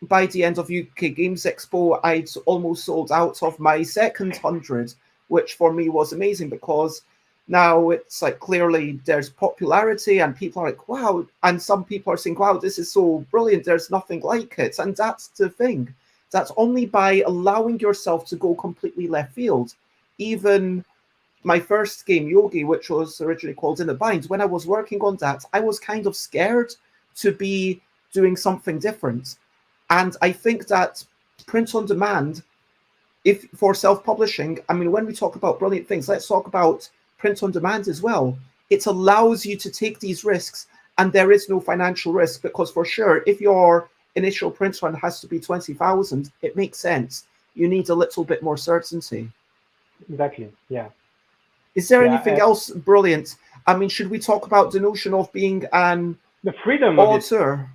by the end of UK Games Expo, I'd almost sold out of my second 100, which for me was amazing because now it's like clearly there's popularity and people are like, wow. And some people are saying, wow, this is so brilliant. There's nothing like it. And that's the thing. That's only by allowing yourself to go completely left field. Even my first game, Yogi, which was originally called In a Bind, when I was working on that, I was kind of scared to be doing something different. And I think that print on demand, if for self-publishing, I mean, when we talk about brilliant things, let's talk about print on demand as well. It allows you to take these risks, and there is no financial risk because for sure, if your initial print run has to be 20,000, it makes sense. You need a little bit more certainty. Exactly. Yeah. Is there Yeah. anything else brilliant? I mean, should we talk about the notion of being an The freedom of it. author?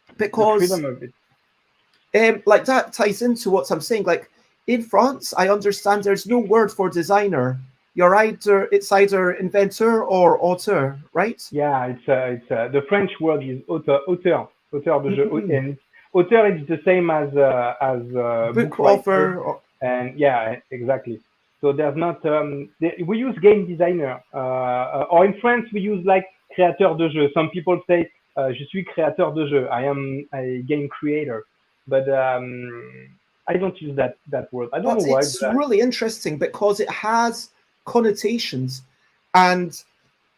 The Because freedom of it. like that ties into what I'm saying. Like in France, I understand there's no word for designer. It's either inventor or auteur, right? Yeah, it's the French word is auteur de jeu, Mm-mm. and auteur is the same as book Book writer, author. and yeah, exactly. So there's not we use game designer, or in France we use like créateur de jeu. Some people say je suis créateur de jeu. I am a game creator, but I don't use that word. I don't know But why, it's really interesting because it has connotations, and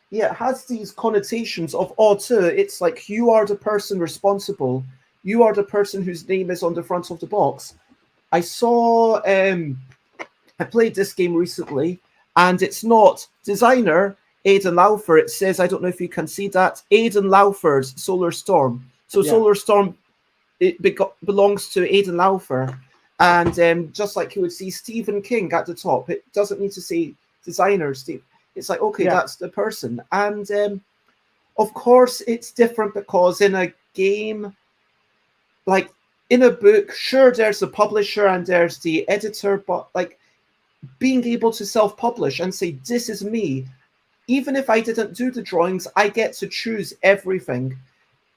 yeah, it has these connotations of auteur. It's like you are the person responsible. You are the person whose name is on the front of the box. I saw I played this game recently, and it's not designer Aidan Laufer. It says, I don't know if you can see that, Aidan Laufer's Solar Storm. So yeah, Solar Storm belongs to Aidan Laufer, and just like you would see Stephen King at the top, it doesn't need to say designer Steve. It's like okay, yeah, that's the person, and of course it's different because in a game, like in a book, sure there's the publisher and there's the editor, but like being able to self-publish and say this is me, even if I didn't do the drawings, I get to choose everything.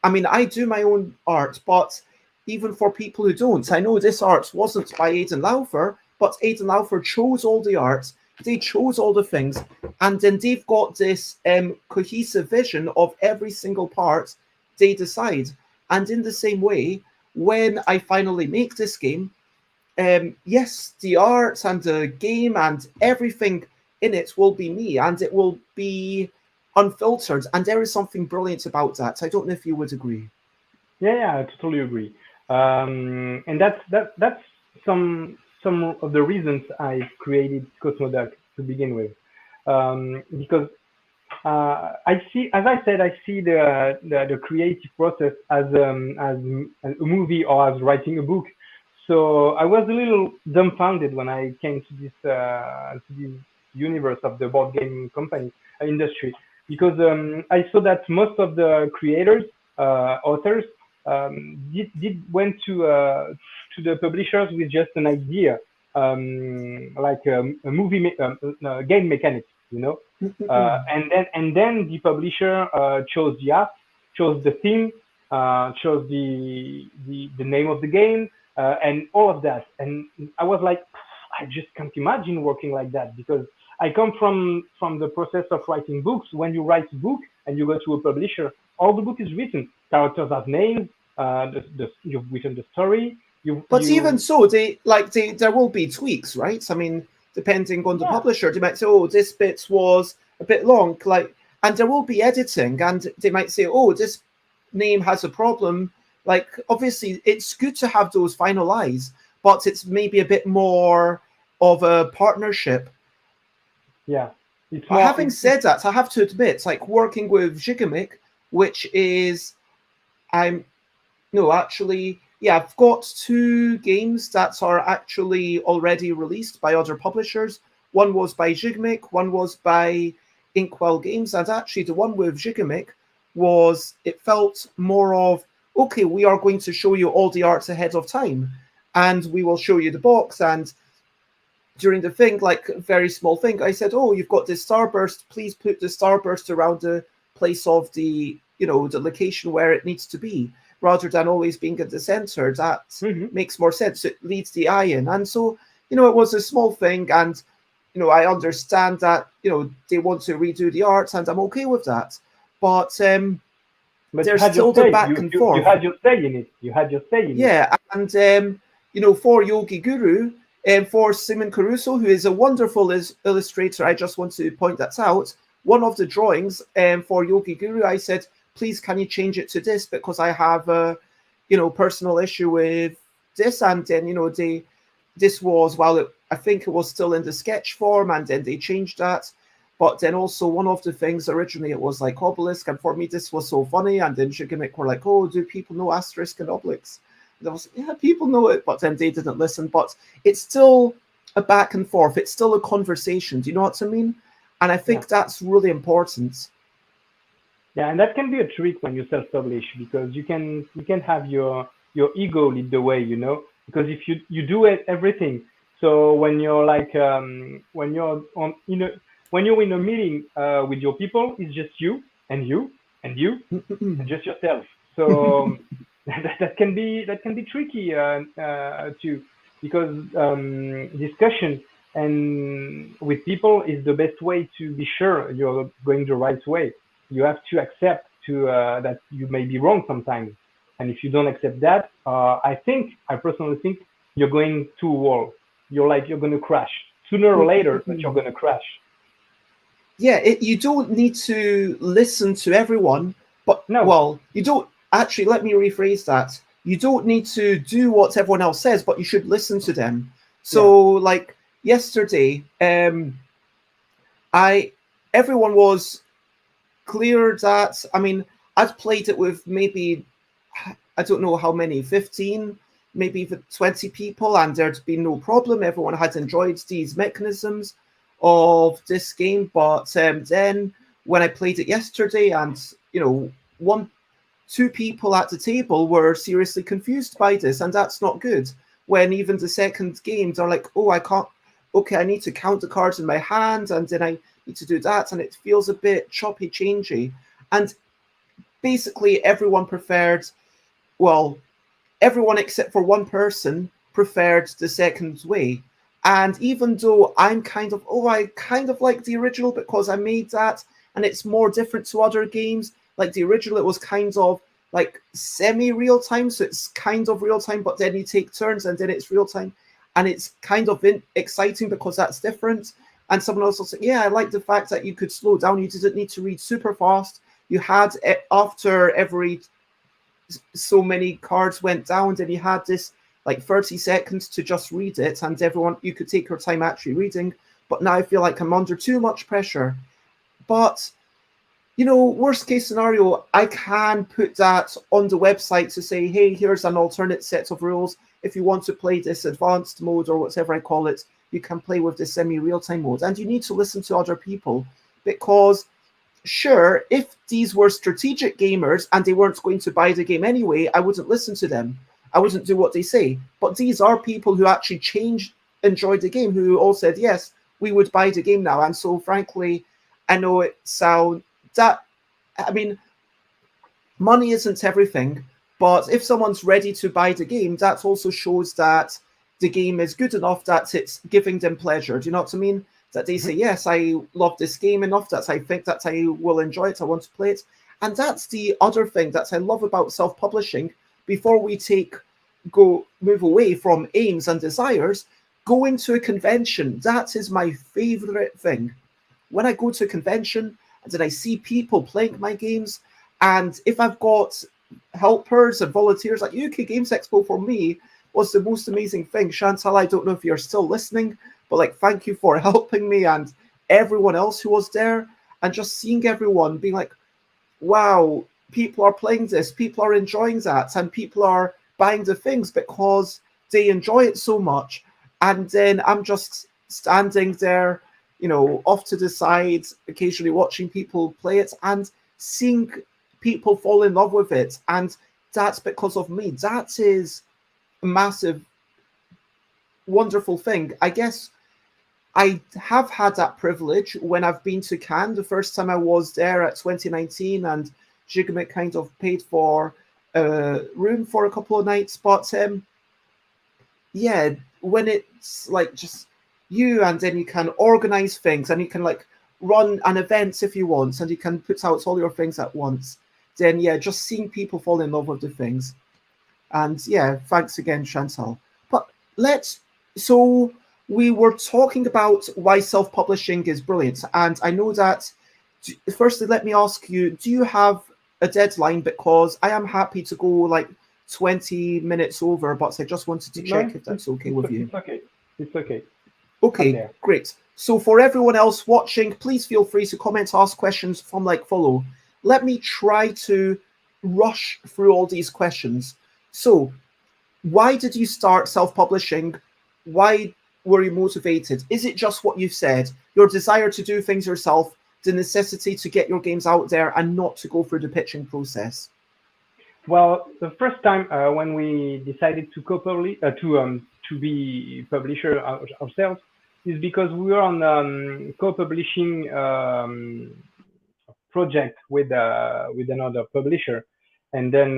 I mean, I do my own art, but even for people who don't, I know this art wasn't by Aidan Laufer, but Aidan Laufer chose all the art, they chose all the things, and then they've got this cohesive vision of every single part they decide. And in the same way, when I finally make this game, yes, the art and the game and everything in it will be me, and it will be unfiltered. And there is something brilliant about that. I don't know if you would agree. yeah. I totally agree. And that's some of the reasons I created Cosmoduck to begin with, because I see, as I said, I see the creative process as a movie or as writing a book. So I was a little dumbfounded when I came to this universe of the board game company industry because I saw that most of the creators, authors, did went to the publishers with just an idea, like a game mechanics, you know, and then the publisher chose the art, chose the theme, chose the name of the game, and all of that. And I was like, I just can't imagine working like that because I come from the process of writing books. When you write a book and you go to a publisher, all the book is written. Characters have names. You've written the story. But even You so, they there will be tweaks, right? I mean, depending on the yeah, publisher, they might say, "Oh, this bit was a bit long," like, and there will be editing, and they might say, "Oh, this name has a problem." Like, obviously, it's good to have those final eyes, but it's maybe a bit more of a partnership. yeah. It's But more. having said that, I have to admit, like working with Gigamic, which is I'm no, actually, yeah, I've got two games that are actually already released by other publishers. One was by Gigamic, one was by Inkwell Games, and actually the one with Gigamic was it felt more of okay, we are going to show you all the arts ahead of time, and we will show you the box, and during the thing, like a very small thing, I said, "Oh, you've got this starburst. Please put the starburst around the place of the, the location where it needs to be, rather than always being at the center. That Hmm. makes more sense. It leads the eye in." And so, it was a small thing, and I understand that they want to redo the arts, and I'm okay with that. But But you there's had your still the say. back You, and you you forth. had your say in it. You had your say in it. Yeah, and for Yogi Guru, for Simon Caruso, who is a wonderful illustrator, I just want to point that out. One of the drawings for Yogi Guru, I said, please, can you change it to this, because I have a, personal issue with this, and then this was, I think it was still in the sketch form, and then they changed that. But then also one of the things originally it was like obelisk, and for me this was so funny. And then Shigemic were like, "Oh, do people know asterisk and obelisk?" And I was like, "Yeah, people know it," but then they didn't listen. But it's still a back and forth. It's still a conversation. Do you know what I mean? And I Yeah. think that's really important. Yeah, and that can be a trick when you self-publish, because you can have your ego lead the way, because if you do it everything. So when you're like when you're on in a when you're in a meeting with your people, it's just you and you and you and just yourself. So that can be tricky too, because discussion and with people is the best way to be sure you're going the right way. You have to accept that you may be wrong sometimes, and if you don't accept that, I personally think you're going to a wall. You're going to crash sooner or later, but you're going to crash. Yeah, you don't need to listen to everyone, but No. well, you don't actually. Let me rephrase that. You don't need to do what everyone else says, but you should listen to them. Yeah. So, like yesterday, I everyone was clear that, I mean, I'd played it with maybe, I don't know how many, 15, maybe even 20 people, and there'd been no problem. Everyone had enjoyed these mechanisms of this game. But then when I played it yesterday, and one, two people at the table were seriously confused by this, and that's not good. When even the second game, they're like, "Oh, I can't. Okay, I need to count the cards in my hand, and then I need to do that," and it feels a bit choppy, changey. And basically, everyone preferred. Well, everyone except for one person preferred the second way. And even though I kind of like the original because I made that, and it's more different to other games. Like the original, it was kind of like semi real time, so it's kind of real time, but then you take turns and then it's real time. And it's kind of exciting because that's different. And someone else will say, "Yeah, I like the fact that you could slow down. You didn't need to read super fast. You had after every so many cards went down, then you had this like 30 seconds to just read it, and everyone, you could take your time actually reading. But now I feel like I'm under too much pressure." But worst case scenario, I can put that on the website to say, "Hey, here's an alternate set of rules. If you want to play this advanced mode or whatever I call it, you can play with this semi-real-time mode." And you need to listen to other people, because sure, if these were strategic gamers and they weren't going to buy the game anyway, I wouldn't listen to them. I wouldn't do what they say. But these are people who actually enjoyed the game, who all said, "Yes, we would buy the game now." And so, frankly, I know it sounds that, I mean, money isn't everything, but if someone's ready to buy the game, that also shows that the game is good enough that it's giving them pleasure. Do you know what I mean? That they say, Mhm. "Yes, I love this game enough that I think that I will enjoy it. I want to play it." And that's the other thing that I love about self-publishing. Before we move away from aims and desires, going to a convention. That is my favorite thing. When I go to a convention and then I see people playing my games, and if I've got helpers and volunteers, like UK Games Expo for me was the most amazing thing. Chantal, I don't know if you're still listening, but like, thank you for helping me, and everyone else who was there, and just seeing everyone being like, "Wow, people are playing this, people are enjoying that, and people are buying the things because they enjoy it so much." And then I'm just standing there, off to the side, occasionally watching people play it and seeing people fall in love with it. And that's because of me. That is a massive, wonderful thing. I guess I have had that privilege when I've been to Cannes. The first time I was there at 2019, and Gigamic kind of paid for a room for a couple of nights. But yeah, when it's like just you, and then you can organize things, and you can like run an event if you want, and you can put out all your things at once. Then yeah, just seeing people fall in love with the things. And yeah, thanks again, Chantal. But let's. So we were talking about why self-publishing is brilliant, and I know that. Firstly, let me ask you: do you have a deadline? Because I am happy to go like 20 minutes over, but I just wanted to No, check if that's okay with you. it's okay. It's okay. I'm Okay, there. great. So for everyone else watching, please feel free to comment, ask questions from like follow. Let me try to rush through all these questions. So why did you start self-publishing? Why were you motivated? Is it just what you said, your desire to do things yourself, the necessity to get your games out there and not to go through the pitching process? Well, the first time when we decided to to be publisher ourselves is because we were on co-publishing project with another publisher, and then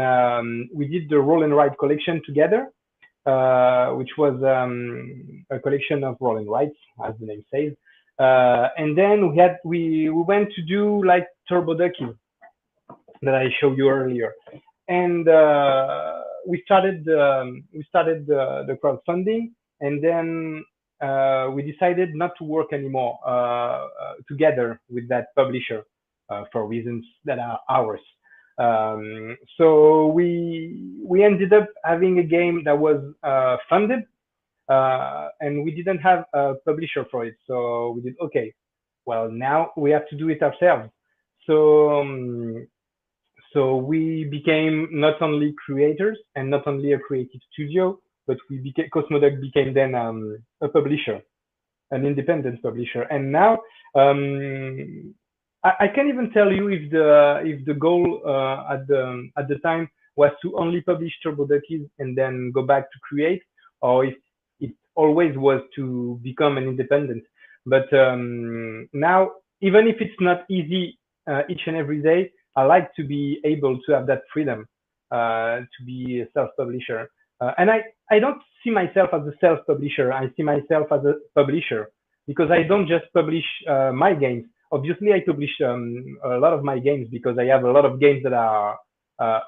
we did the Roll and Write collection together, which was a collection of roll and writes, as the name says. And then we went to do like Turbo Ducky that I showed you earlier, and we started the crowdfunding, and then we decided not to work anymore together with that publisher for reasons that are ours. So we ended up having a game that was funded, and we didn't have a publisher for it. So we did okay. Well, now we have to do it ourselves. So so we became not only creators and not only a creative studio, but we became Cosmoduck became then a publisher, an independent publisher. And now I can't even tell you if the goal at the time was to only publish Turbo Duckies and then go back to create, or if it always was to become an independent. But now, even if it's not easy each and every day, I like to be able to have that freedom to be a self-publisher. And I don't see myself as a self-publisher. I see myself as a publisher because I don't just publish my games. Obviously, I publish a lot of my games because I have a lot of games that are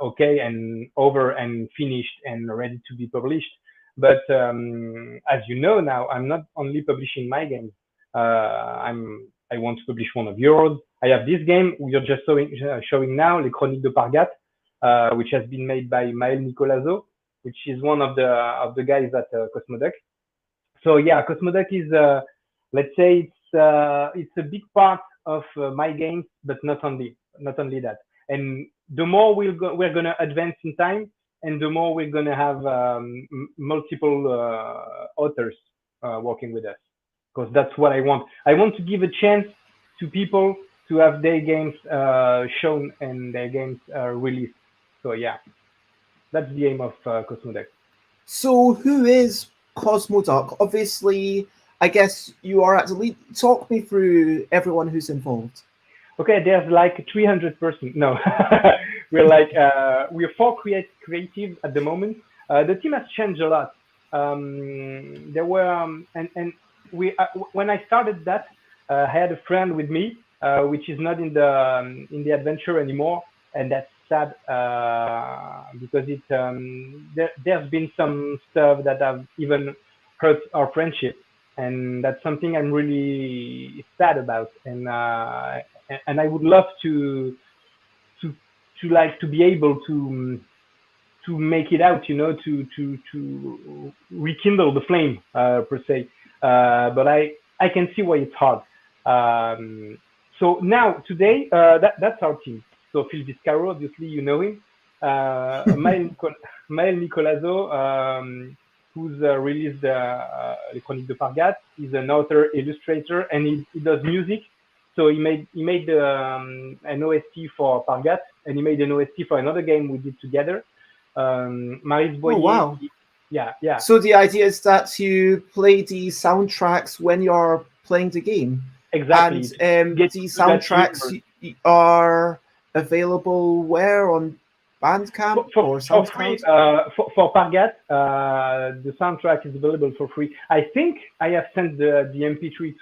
okay and over and finished and ready to be published. But as you know now, I'm not only publishing my games. I want to publish one of yours. I have this game we are just showing now, Les Chroniques de Pargat, which has been made by Maël Nicolazo, which is one of the guys at Cosmoduck. So yeah, Cosmoduck is let's say it's a big part of my games, but not only that. And the more we're gonna advance in time, and the more we're gonna have multiple authors working with us, because that's what I want. I want to give a chance to people to have their games shown and their games released. So yeah, that's the aim of Cosmodeck. So who is Cosmo Duck? Obviously, I guess you are at the lead. Talk me through everyone who's involved. Okay, there's like 300 persons. No, we're four creative at the moment. The team has changed a lot. There were and we when I started that, I had a friend with me, which is not in the adventure anymore, and that's sad because there's been some stuff that have even hurt our friendship, and that's something I'm really sad about, and I would love to to be able to make it out, to rekindle the flame per se. But I can see why it's hard. So now today, that's our team. So Phil Vizcarro, obviously you know him. Maël Nicolazo, who's released Les Chroniques de Pargat. He's an author, illustrator, and he does music. So he made an OST for Pargat, and he made an OST for another game we did together. Maris Boyer. Oh wow! Yeah. So the idea is that you play the soundtracks when you're playing the game. Exactly. And To get the into that universe. soundtracks are available where on For, Bandcamp for, or for free, SoundCloud? for Pargat, the soundtrack is available for free. I think I have sent the MP3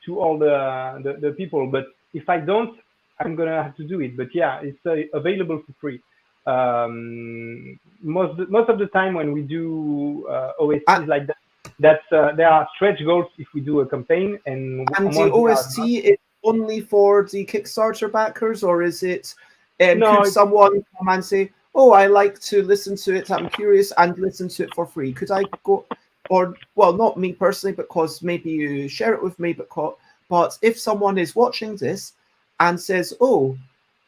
to all the people, but if I don't, I'm gonna have to do it. But yeah, it's available for free. Most of the time when we do And, OSTs like that, there are stretch goals if we do a campaign, and and the once we are done. OST is only for the Kickstarter backers, or is it? No, Could someone come and say, "Oh, I like to listen to it. I'm curious and listen to it for free." Could I go? Or well, not me personally, because maybe you share it with me. But if someone is watching this and says, "Oh,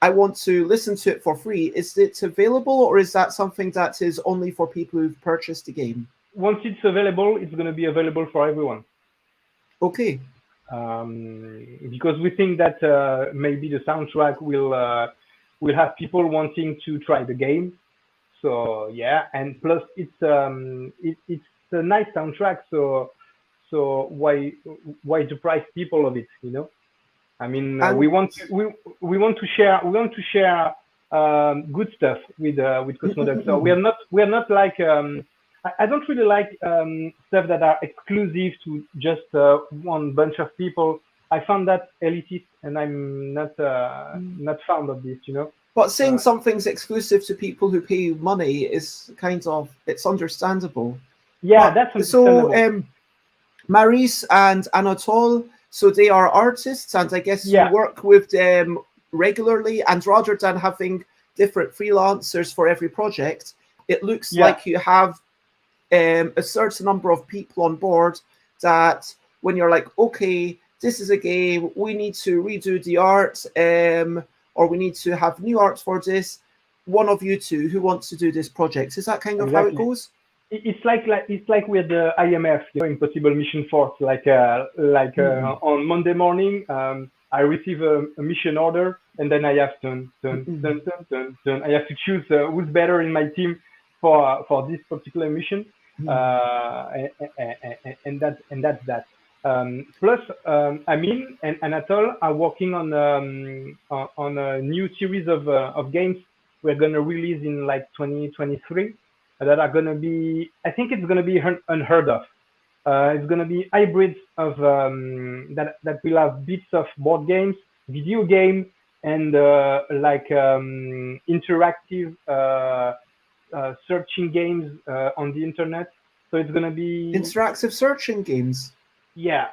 I want to listen to it for free," is it available, or is that something that is only for people who've purchased the game? once it's available, it's gonna be available for everyone. Okay. Because we think that maybe the soundtrack will have people wanting to try the game. So yeah, and plus it's a nice soundtrack. So why deprive people of it? You know, I mean And we want to share good stuff with Cosmoduck. So we are not like I don't really like stuff that are exclusive to just one bunch of people. I found that elitist, and I'm not fond of this. You know. but saying Uh, something's exclusive to people who pay you money is kind of it's understandable. yeah, But that's so understandable. Maurice and Anatole, so they are artists, and I guess you Yeah, work with them regularly. And rather than having different freelancers for every project, it looks yeah, like you have a certain number of people on board that when you're like, okay, this is a game, we need to redo the art, or we need to have new art for this. One of you two who wants to do this project. Is that kind of how it exactly. goes? It's like with the IMF, Impossible Mission Force. Mm. On Monday morning, I receive a mission order, and then I have Mm. I have to choose who's better in my team for this particular mission, Mm. and that's that. Plus, Amin and Anatole are working on a new series of games we're gonna release in like 2023 that are going to be, I think it's going to be unheard of. It's going to be hybrids of that will have bits of board games, video game, and interactive searching games on the internet. So it's going to be, Interactive searching games. yeah,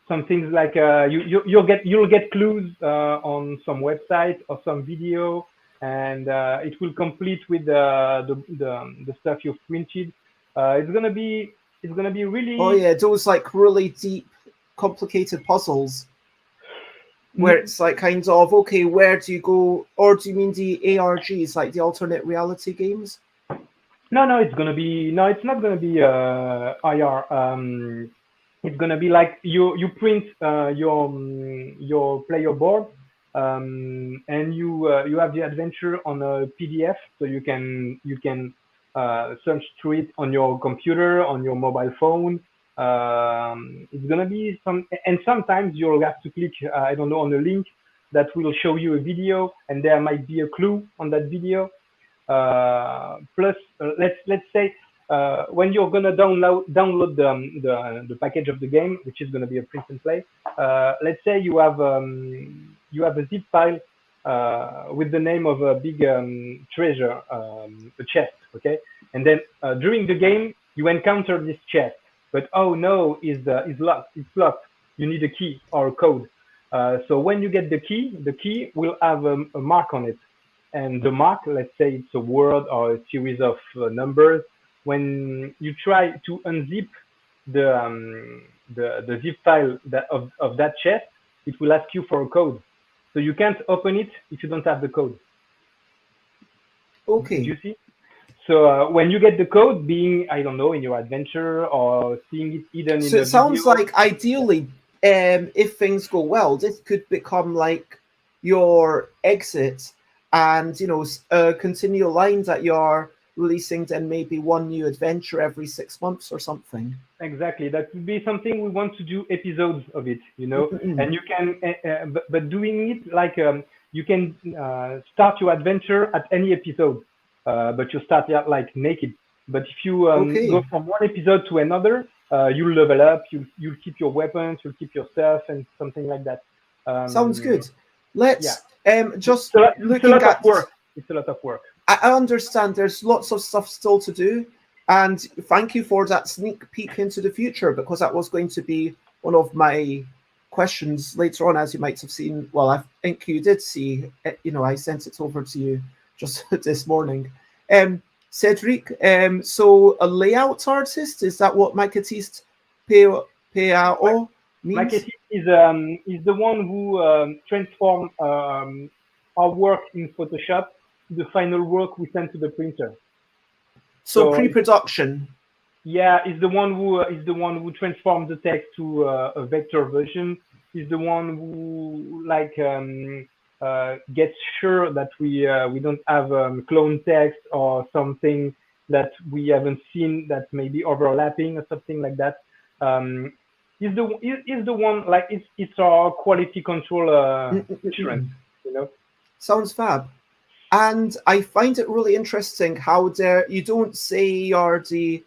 some things like you'll get clues on some website or some video, and it will complete with the stuff you've printed. It's gonna be Oh really. yeah, those like really deep, complicated puzzles where n- it's like kind of okay, where do you go? Or do you mean the ARGs, like the alternate reality games? No, it's gonna be no, it's not gonna be IR. It's gonna be like you print your player board, and you have the adventure on a PDF, so you can search through it on your computer, on your mobile phone. It's gonna be and sometimes you'll have to click I don't know, on a link that will show you a video, and there might be a clue on that video. Plus, let's say when you're gonna download the package of the game, which is gonna be a print and play. Let's say you have a zip file with the name of a big treasure, a chest, okay? And then during the game, you encounter this chest, but oh no, is locked. It's locked. You need a key or a code. So when you get the key will have a mark on it, and the mark, let's say it's a word or a series of numbers. When you try to unzip the zip file of that chest, it will ask you for a code. So you can't open it if you don't have the code. Do Okay. you see? So when you get the code, being I don't know, in your adventure or seeing it hidden in So a it sounds video. like ideally, if things go well, this could become like your exit, and you know, a continual line that you're releasing then maybe one new adventure every 6 months or something. Exactly. That would be something we want to do episodes of it, Mm-mm. and you can, but doing it like you can start your adventure at any episode, but you start out like naked. But if you go Okay, from one episode to another, you'll level up, you'll keep your weapons, you'll keep your stuff, and something like that. sounds Um, good. yeah, Let's just it's a looking lot of at. work. It's a lot of work. I understand there's lots of stuff still to do, and thank you for that sneak peek into the future because that was going to be one of my questions later on, as you might have seen. Well, I think you did see. I sent it over to you just this morning. Cedric, so a layout artist, is that what Macatiste PAO means? Maketi is the one who transform our work in Photoshop to the final work we send to the printer. So So pre-production. yeah, is the one who transforms the text to a vector version. Is the one who like gets sure that we don't have clone text or something that we haven't seen that may be overlapping or something like that. Um, is the one like it's our quality control assurance, Mm-mm-mm-mm. you know. Sounds fab. And I find it really interesting how there you don't say you're the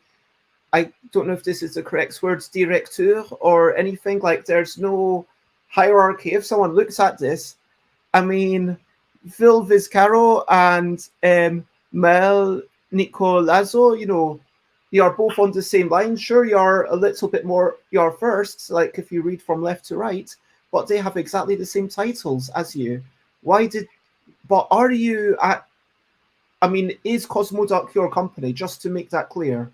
I don't know if this is the correct word, directeur or anything. Like there's no hierarchy. If someone looks at this, I mean, Phil Vizcarro and Mel Nicolazzo, you are both on the same line. Sure, you're a little bit more, you're first, like if you read from left to right, but they have exactly the same titles as you. Why did, but are you at, I mean, is Cosmoduck your company, just to make that clear,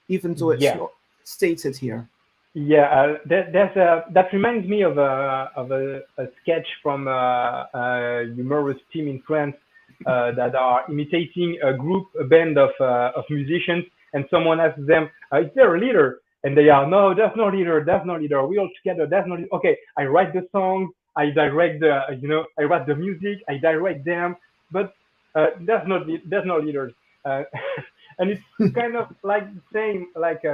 even though it's Yeah. not stated here? Yeah, there's a that reminds me of a sketch from a humorous team in France that are imitating a band of musicians, and someone asks them, "Is there a leader?" And they are, "No, there's no leader. There's no leader. We all together. There's no leader. Okay, I write the song, I direct I write the music, I direct them, but there's no leaders." Uh, and it's kind of like the same, like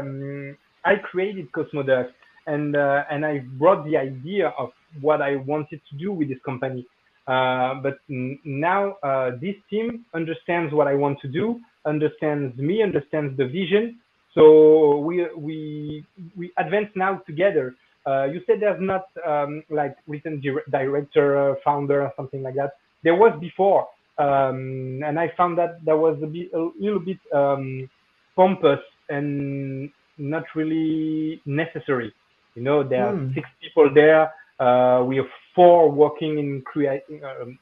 I created Cosmoduck, and I brought the idea of what I wanted to do with this company. But now this team understands what I want to do, understands me, understands the vision. So we advance now together. You said there's not like written director, founder, or something like that. There was before, and I found that there was a little bit pompous and not really necessary. There are Hmm. 6 people there. We have 4 working in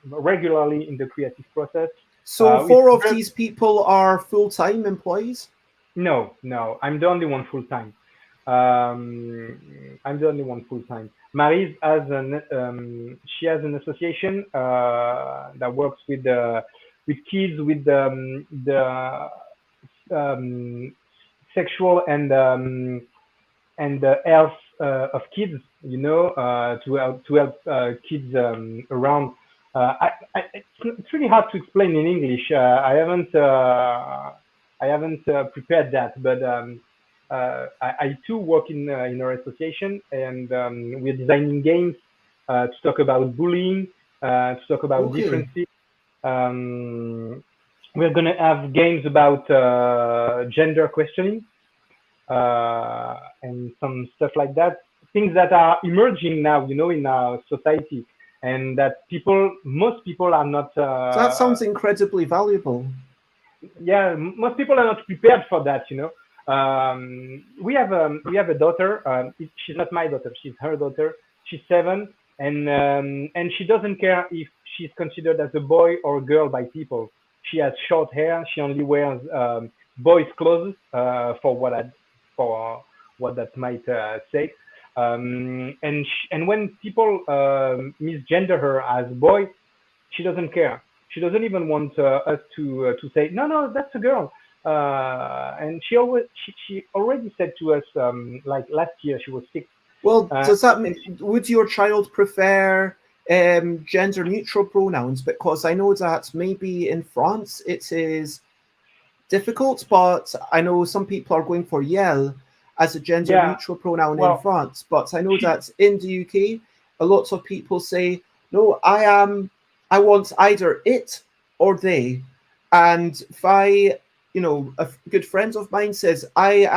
regularly in the creative process. So It's four of very, these people are full-time employees? no, I'm the only one full time. I'm the only one full time. Maryse has she has an association that works with kids with the sexual and the health of kids, to help kids around. It's really hard to explain in English. I haven't prepared that, but I too work in our association, and we're designing games to talk about bullying, to talk about Okay. differences. Um, we're gonna have games about gender questioning and some stuff like that. Things that are emerging now, in our society, and that most people are not. That sounds incredibly valuable. Yeah, most people are not prepared for that. We have a daughter. She's not my daughter. She's her daughter. She's 7, and she doesn't care if she's considered as a boy or a girl by people. She has short hair. She only wears boys' clothes for what that might say. And when people misgender her as boy, she doesn't care. She doesn't even want us to say no, no, that's a girl. And she already said to us like last year she was 6. Well, Uh, does that and would your child prefer gender neutral pronouns? Because I know that maybe in France it is difficult, but I know some people are going for yell as a gender Yeah. neutral pronoun in Well, France. But I know she, that in the UK, a lot of people say, no, I want either it or they. And if a good friend of mine says, I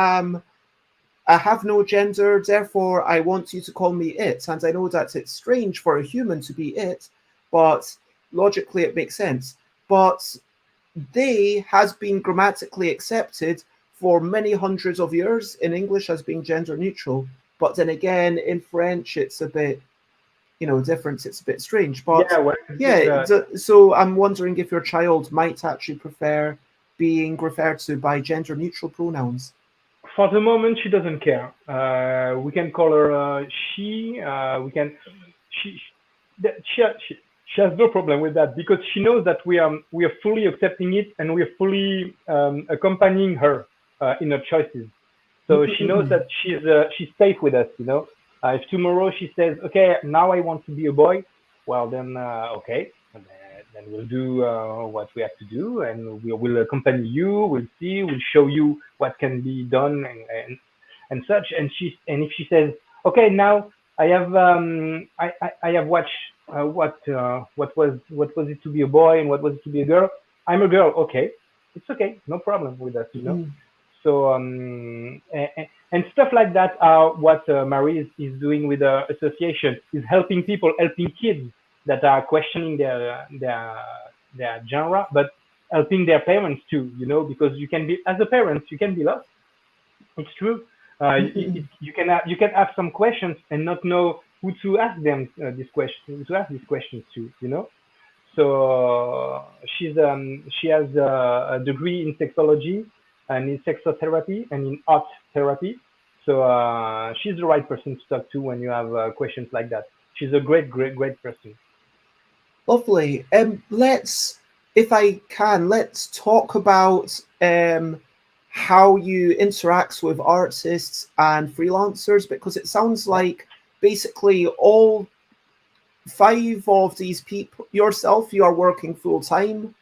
have no gender, therefore I want you to call me it. And I know that it's strange for a human to be it, but logically it makes sense. But they has been grammatically accepted for many hundreds of years in English as being gender neutral. But then again, in French, it's a bit, different. It's a bit strange. But yeah. Well, yeah, so I'm wondering if your child might actually prefer being referred to by gender neutral pronouns. for the moment, she doesn't care. We can call her she. We can she she she has no problem with that because she knows that we are fully accepting it and we are fully accompanying her in her choices. So she knows that she's safe with us. If tomorrow she says, "Okay, now I want to be a boy," well then okay, and then we'll do what we have to do, and we will accompany you. We'll see. We'll show you what can be done and such. And if she says, "Okay, now I have watched what was it to be a boy and what was it to be a girl. I'm a girl. Okay, it's okay, no problem with us. So and stuff like that are what Marie is doing with the association is helping people, helping kids that are questioning their genre, but helping their parents too. Because you can be as a parent, you can be lost. It's true. You can have some questions and not know who to ask them these questions to. So she has a degree in sexology and in sexotherapy and in art therapy. So she's the right person to talk to when you have questions like that. She's a great, great, great person. Lovely. If I can, let's talk about how you interact with artists and freelancers because it sounds Yeah. like basically all five of these people, yourself, you are working full time,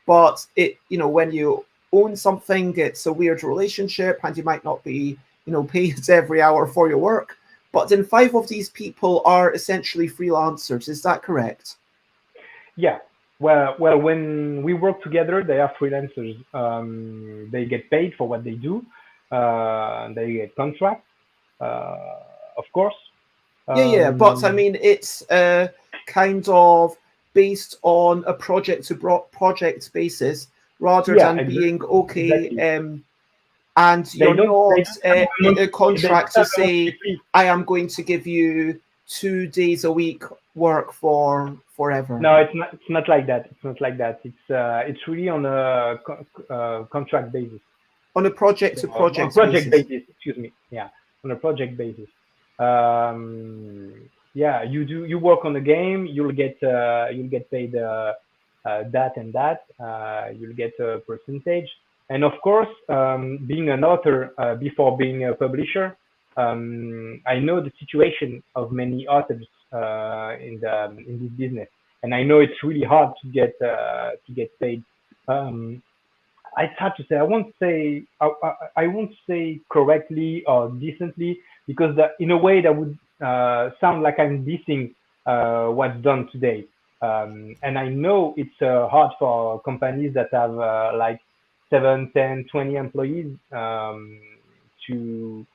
but when you own something, it's a weird relationship and you might not be, paid every hour for your work. But then five of these people are essentially freelancers. Is that correct? Yeah. Well, when we work together, they are freelancers. They get paid for what they do. They get contracts, of course. Yeah, yeah, but I Um, mean, it's kind of based on a project to project basis rather yeah, than being exactly, okay. exactly. And They you're don't they not don't have a in a monthly they contract don't to have a monthly say, fee. I am going to give you 2 days a week work for forever. No, it's not like that. It's not like that. It's really on a contract basis. On a project So to on project project basis. basis, excuse me. Yeah, on a project basis. Um, yeah, you work on the game, you'll get paid that and that. You'll get a percentage, and of course, being an author before being a publisher, I know the situation of many authors in this business, and I know it's really hard to get paid. Um, it's hard to say. I won't say correctly or decently because in a way that would sound like I'm dissing what's done today. And I know it's hard for companies that have like 7, 10, 20 employees to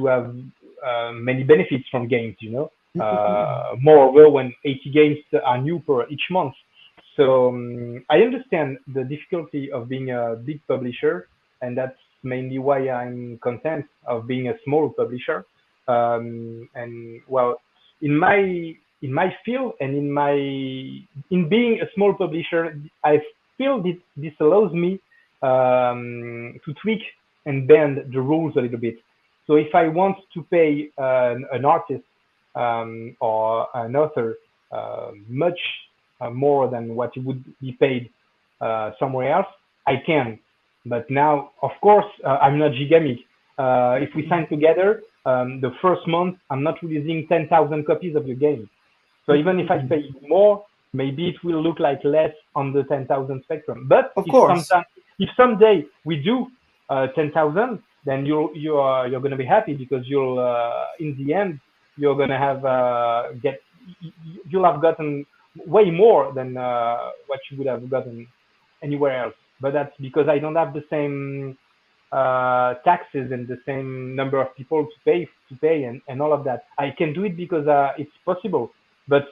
have many benefits from games. Moreover, when 80 games are new per each month. So I understand the difficulty of being a big publisher, and that's mainly why I'm content of being a small publisher. And well, in my field and in being a small publisher, I feel this allows me to tweak and bend the rules a little bit. So if I want to pay an artist or an author much more than what it would be paid somewhere else, I can. But now, of course, I'm not gigamic. If we sign together, the first month, I'm not releasing 10,000 copies of your game. So even if I pay more, maybe it will look like less on the 10,000 spectrum. But Of if course. sometimes If someday we do 10,000, then you're gonna be happy because you'll in the end you're gonna have you'll have gotten way more than what you would have gotten anywhere else. But that's because I don't have the same taxes and the same number of people to pay and all of that. I can do it because it's possible, but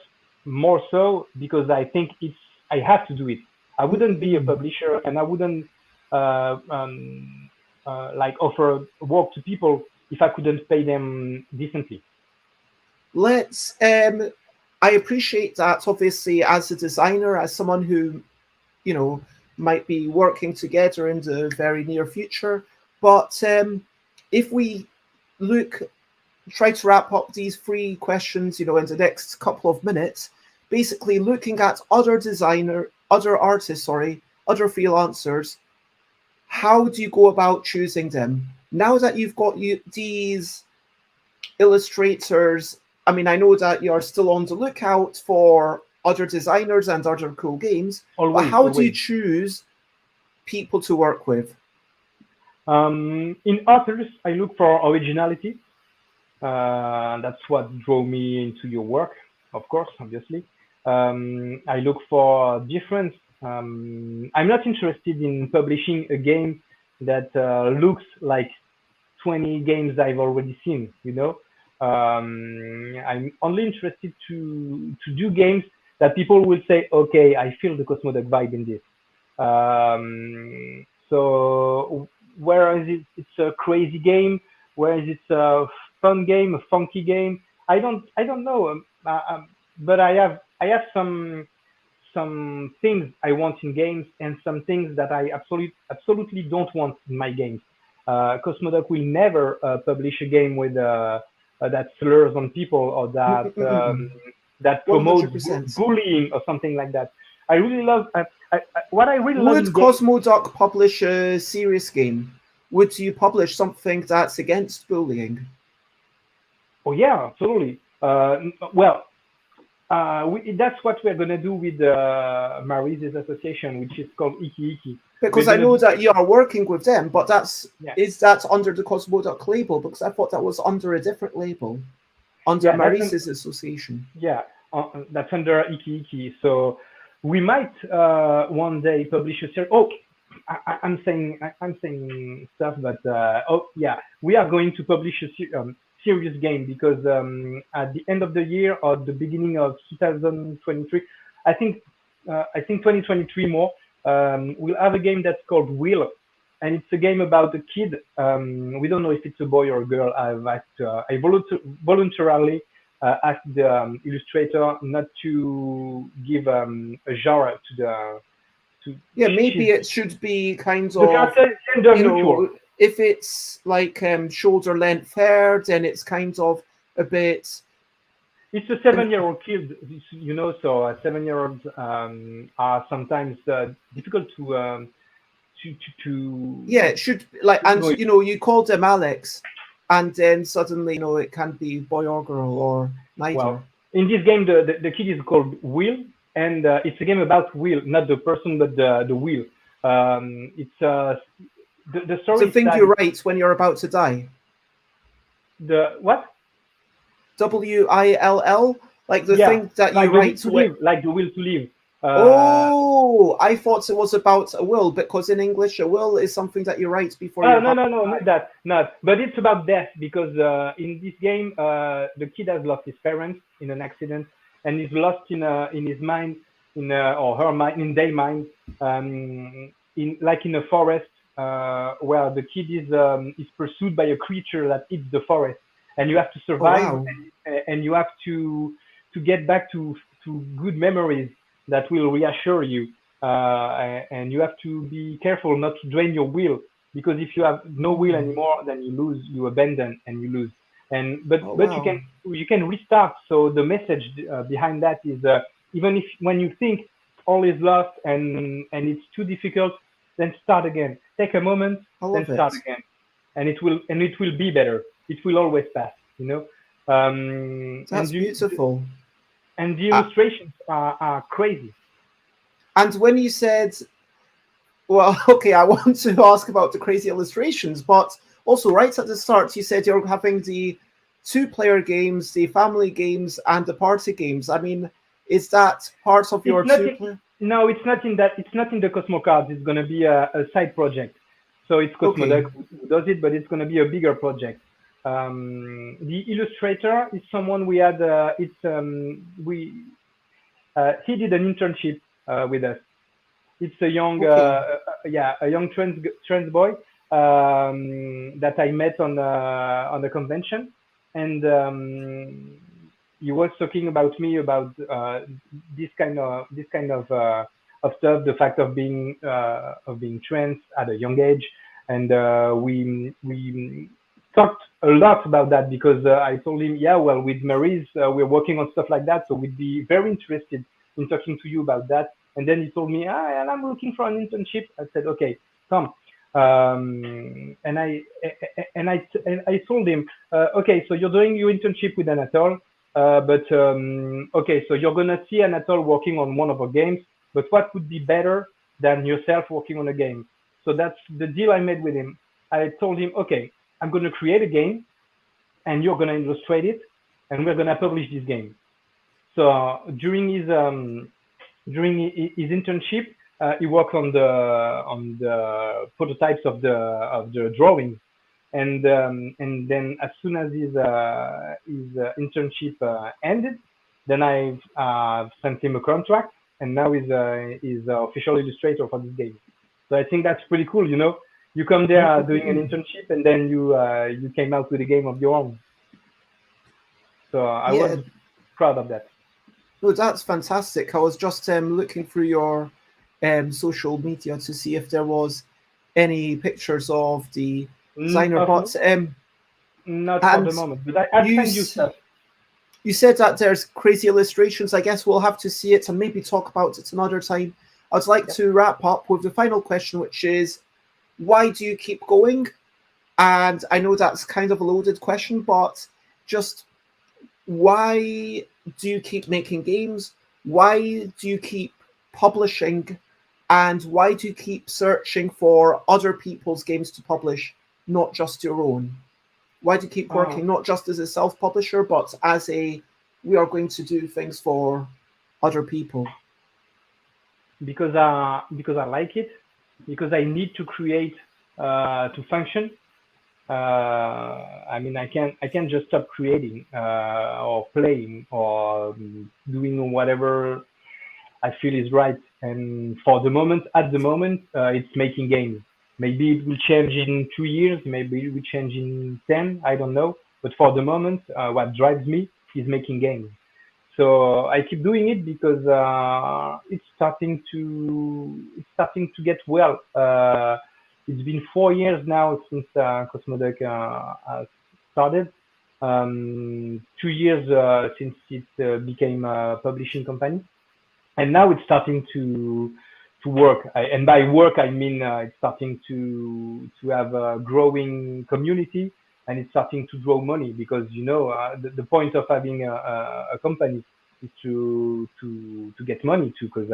more so because I think I have to do it. I wouldn't be a publisher and I wouldn't uh, um, like offer work to people if I couldn't pay them decently. Let's. I appreciate that. Obviously, as a designer, as someone who, you know, might be working together in the very near future. But if we look, try to wrap up these three questions, in the next couple of minutes, basically looking at other artists, other freelancers. How do you go about choosing them? Now that you've got these illustrators, I mean, I know that you're still on the lookout for other designers and other cool games, but Always, how do you always. choose people to work with? In authors, I look for originality. That's what drove me into your work, of course, obviously. I look for difference. I'm not interested in publishing a game that looks like 20 games I've already seen, I'm only interested to do games that people will say, okay, I feel the Cosmoduck vibe in this. So whereas it's a crazy game, whereas it's a fun game, a funky game, I don't know. But I have some things I want in games and some things that I absolutely don't want in my games. Cosmoduck will never publish a game with that slurs on people or that promotes 100%. bullying or something like that. I really love what I really love Would in games. Cosmo Duck publish a serious game? Would you publish something that's against bullying? Oh yeah, absolutely. Well, that's what we're gonna do with Marise's association, which is called Iki Iki. Because We're I gonna know do that you are working with them, but yeah, is that under the Cosmo Duck label? Because I thought that was under a different label, under yeah. Marise's association. Yeah, that's under Iki Iki. So we might one day publish a series. Oh, I'm saying stuff, but oh yeah, we are going to publish a serious game because at the end of the year or the beginning of 2023, I think 2023 more. We'll have a game that's called Will, and it's a game about a kid. We don't know if it's a boy or a girl. I voluntarily asked the illustrator not to give a genre to the to Yeah, she's maybe it should be kind the of, character is gender neutral. if it's like shoulder length hair, then it's kind of a bit. It's a 7-year-old kid, so 7-year-olds are sometimes difficult to Yeah, it should like, to and know. you called him Alex, and then suddenly it can be boy or girl or neither. Well, in this game, the kid is called Will, and it's a game about Will, not the person, but the wheel. It's the The story is thing sad. you write when you're about to die. The what? Will, like the Yeah, thing that you like the will write to when. live, like the will to live. Oh, I thought it was about a will, because in English a will is something that you write before Oh you're no about no to no, not die. that, not. But it's about death because in this game, the kid has lost his parents in an accident, and he's lost in his mind, or her mind, in their mind, in like in a forest, where the kid is pursued by a creature that eats the forest, and you have to Oh survive, wow. and you have to get back to good memories that will reassure you, and you have to be careful not to drain your will because if you have no will Oh, anymore, then you lose, you abandon, and you lose. And but oh but wow. you can restart. So the message behind that is even if when you think all is lost and it's too difficult, then start again. Take a moment, I then love start it. again, and it will be better. It will always pass. And That's beautiful. the Uh, illustrations are crazy. and when you said Well, okay, I want to ask about the crazy illustrations, but also right at the start, you said you're having the two-player games, the family games, and the party games. I mean, is that part of It's your not in, two-player? no, it's not in that. It's not in the Cosmo cards. It's gonna be a side project. So it's Okay, Cosmoduck who does it, but it's gonna be a bigger project. The illustrator is someone we had. It's we He did an internship with us. It's a young, okay. yeah, a young trans boy that I met on the convention, and he was talking about me about this kind of stuff, the fact of being trans at a young age, and we talked a lot about that because I told him, yeah, well, with Mary's, we're working on stuff like that, so we'd be very interested in talking to you about that. And then he told me, and I'm looking for an internship. I said, okay, come. And I told him, okay, so you're doing your internship with Anatole, but okay, so you're gonna see Anatole working on one of our games, but what would be better than yourself working on a game? So that's the deal I made with him. I told him, okay, I'm gonna create a game, and you're gonna illustrate it, and we're gonna publish this game. So during his internship, he worked on the prototypes of the drawings, and then as soon as his internship ended, then I sent him a contract, and now he's official illustrator for this game. So I think that's pretty cool. You come there doing an internship, and then you came out with a game of your own. So I Yeah, was proud of that. no, that's fantastic. I was just looking through your social media to see if there was any pictures of the designer, Of but Not for the and moment, but I'll you send you stuff. you said that there's crazy illustrations. I guess we'll have to see it and maybe talk about it another time. I'd like Yep. to wrap up with the final question, which is, why do you keep going? And I know that's kind of a loaded question, but just why do you keep making games? Why do you keep publishing? And why do you keep searching for other people's games to publish, not just your own? Why do you keep Uh, working not just as a self publisher, but as a we are going to do things for other people? because I like it, because I need to create to function. I mean, I can't just stop creating or playing or doing whatever I feel is right. And for the moment, at the moment, it's making games. Maybe it will change in 2 years. Maybe it will change in 10. I don't know. But for the moment, what drives me is making games. So I keep doing it because it's starting to get well. It's been 4 years now since Cosmoduck has started. 2 years since it became a publishing company, and now it's starting to work. And by work, I mean it's starting to have a growing community, and it's starting to draw money because the point of having a company is to get money too. Because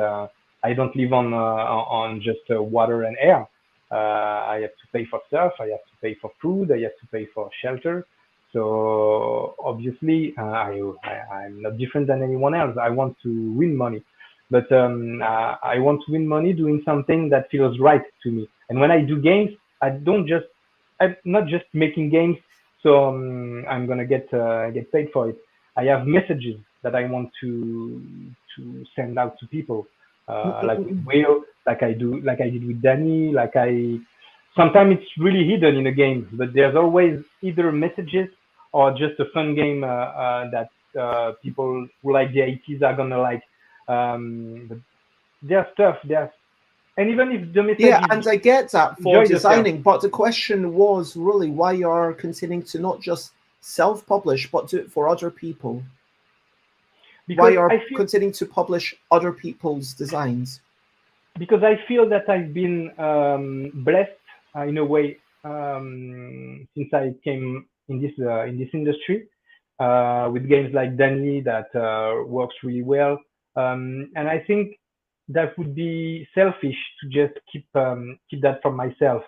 I don't live on just water and air. I have to pay for stuff. I have to pay for food. I have to pay for shelter. So obviously, I'm not different than anyone else. I want to win money, but I want to win money doing something that feels right to me. And when I do games, I'm not just making games, so I'm gonna get paid for it. I have messages that I want to send out to people, like with Will, like I did with Danny, like I. Sometimes it's really hidden in a game, but there's always either messages or just a fun game that people who like the IPs are gonna like. But there's stuff there's and even if the message Yeah, is and I get that for enjoy yourself. designing, but the question was really why you're continuing to not just self publish, but do it for other people. Why because you're I feel continuing to publish other people's designs. because I feel that I've been blessed in a way since I came in this industry with games like Danny that works really well, and I think that would be selfish to just keep that from myself.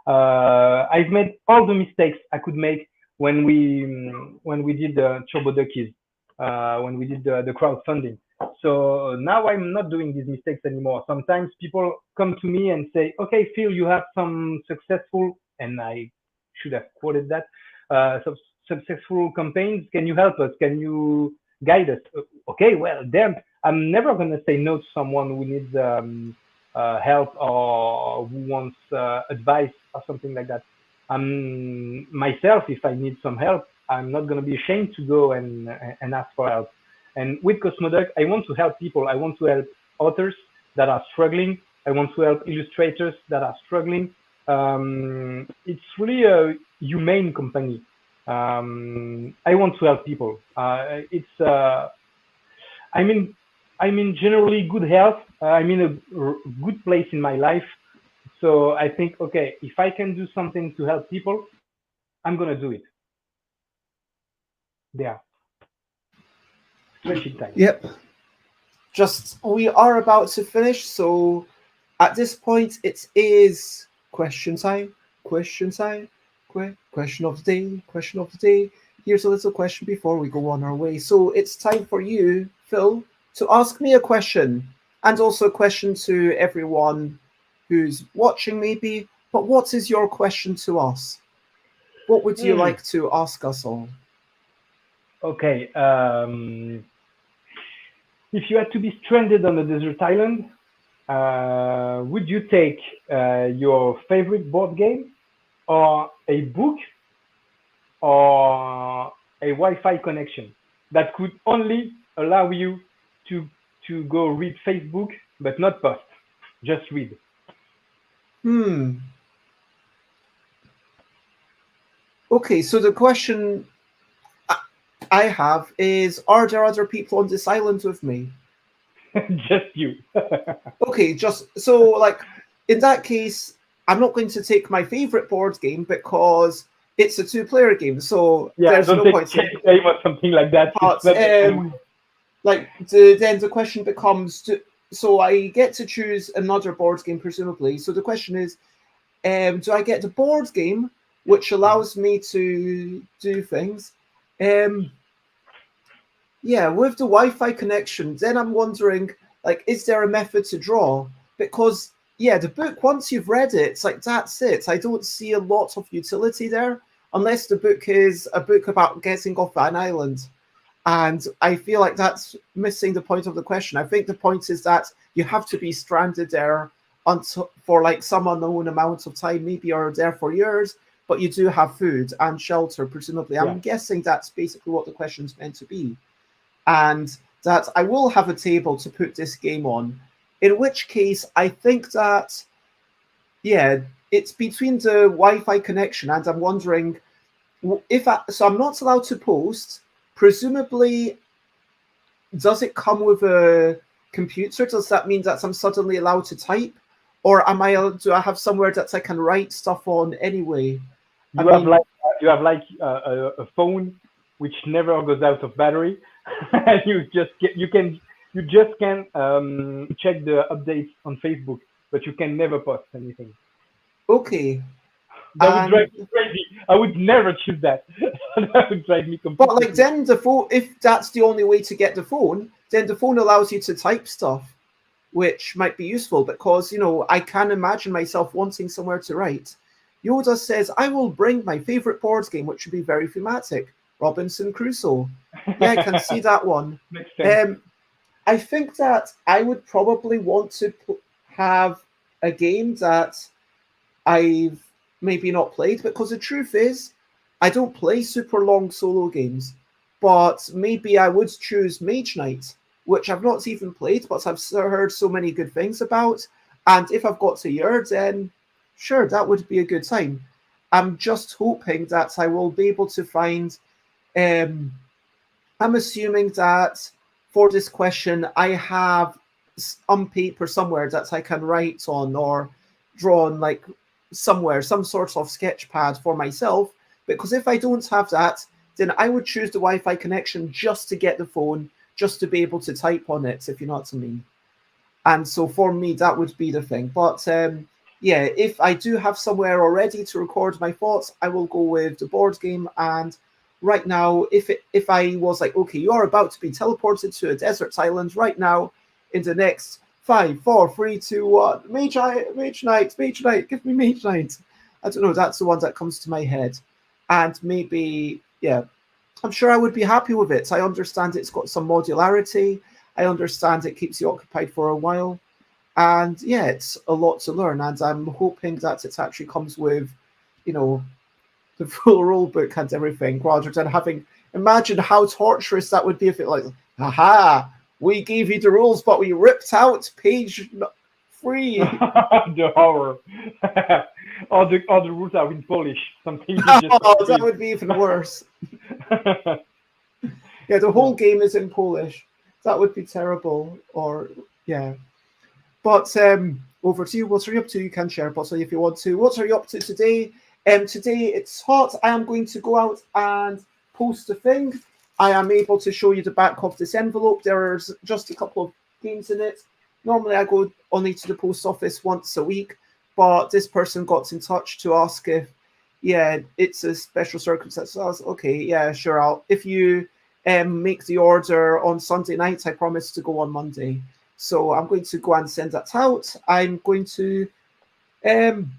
I've made all the mistakes I could make when we did the Turbo Duckies, when we did the crowdfunding. So now I'm not doing these mistakes anymore. Sometimes people come to me and say, "Okay, Phil, you have some successful," and I should have quoted that, some successful campaigns. Can you help us? Can you guide us? Okay, well, then I'm never gonna say no to someone who needs help or who wants advice or something like that. Myself, if I need some help, I'm not gonna be ashamed to go and ask for help. And with Cosmoduck, I want to help people. I want to help authors that are struggling. I want to help illustrators that are struggling. It's really a humane company. I want to help people. I'm in I'm in generally good health. I'm in a good place in my life. So I think, okay, if I can do something to help people, I'm gonna do it. There, stretching time. Yep. Just we are about to finish, so at this point it is question time. Question time. Question of the day. Question of the day. Here's a little question before we go on our way. So it's time for you, Phil, to ask me a question, and also a question to everyone who's watching, maybe. But what is your question to us? What would you Hmm. like to ask us all? Okay. If you had to be stranded on a desert island, would you take your favorite board game, or a book, or a Wi-Fi connection that could only allow you to go read Facebook, but not post, just read? Hmm. Okay, so the question I have is, are there other people on this island with me? Just you. Okay, just so like in that case, I'm not going to take my favorite board game because it's a two-player game, so Yeah, there's don't no take point in. a game or something like that. It's But not the same way. like then the question becomes, so I get to choose another board game presumably. So the question is, do I get the board game which Mhm. allows me to do things? Um, Yeah, with the Wi-Fi connection, then I'm wondering, like, is there a method to draw? Because yeah, the book, once you've read it, it's like that's it. I don't see a lot of utility there, unless the book is a book about getting off an island. And I feel like that's missing the point of the question. I think the point is that you have to be stranded there until for like some unknown amount of time, maybe you're there for years, but you do have food and shelter, presumably. Yeah. I'm guessing that's basically what the question's meant to be, and that I will have a table to put this game on. In which case, I think that, yeah, it's between the Wi Fi connection, and I'm wondering if I, so I'm not allowed to post. Presumably, does it come with a computer? Does that mean that I'm suddenly allowed to type? Or do I have somewhere that I can write stuff on anyway? I You have like mean, a phone which never goes out of battery, and you just can check the updates on Facebook, but you can never post anything. okay. That would drive And me crazy. I would never choose that. That would drive me But completely like crazy. then the phone, if that's the only way to get the phone, then the phone allows you to type stuff, which might be useful because I can imagine myself wanting somewhere to write. Yoda says, "I will bring my favorite board game, which would be very thematic, Robinson Crusoe." Yeah, I can see that one. Makes sense. Um, I think that I would probably want to have a game that I've maybe not played, because the truth is, I don't play super long solo games. But maybe I would choose Mage Knight, which I've not even played, but I've heard so many good things about. And if I've got a year, then sure, that would be a good time. I'm just hoping that I will be able to find. Um, I'm assuming that for this question, I have on paper somewhere that I can write on or draw on, like somewhere, some sort of sketch pad for myself. Because if I don't have that, then I would choose the Wi Fi connection just to get the phone, just to be able to type on it, if you know what I mean. And so for me, that would be the thing. But yeah, if I do have somewhere already to record my thoughts, I will go with the board game. And right now, if I was like, okay, you are about to be teleported to a desert island right now, in the next 5, 4, 3, 2, 1, Mage Knight, give me Mage Knight. I don't know. That's the one that comes to my head, and maybe yeah, I'm sure I would be happy with it. I understand it's got some modularity. I understand it keeps you occupied for a while. And yeah, it's a lot to learn. And I'm hoping that it actually comes with, you know, the full rule book and everything, rather than having. Imagine how torturous that would be if it like, haha, we gave you the rules, but we ripped out page 3. The horror. All the rules are in Polish. Something you just Oh, that read. would be even worse. Yeah, the whole Yeah. game is in Polish. That would be terrible. Or yeah. But over to you. What are you up to? You can share, possibly, if you want to. What are you up to today? Today it's hot. I am going to go out and post a thing. I am able to show you the back of this envelope. There's just a couple of games in it. Normally I go only to the post office once a week, but this person got in touch to ask if, yeah, it's a special circumstance. So I was okay, yeah, sure. If you make the order on Sunday night, I promise to go on Monday. So I'm going to go and send that out. I'm going to, um,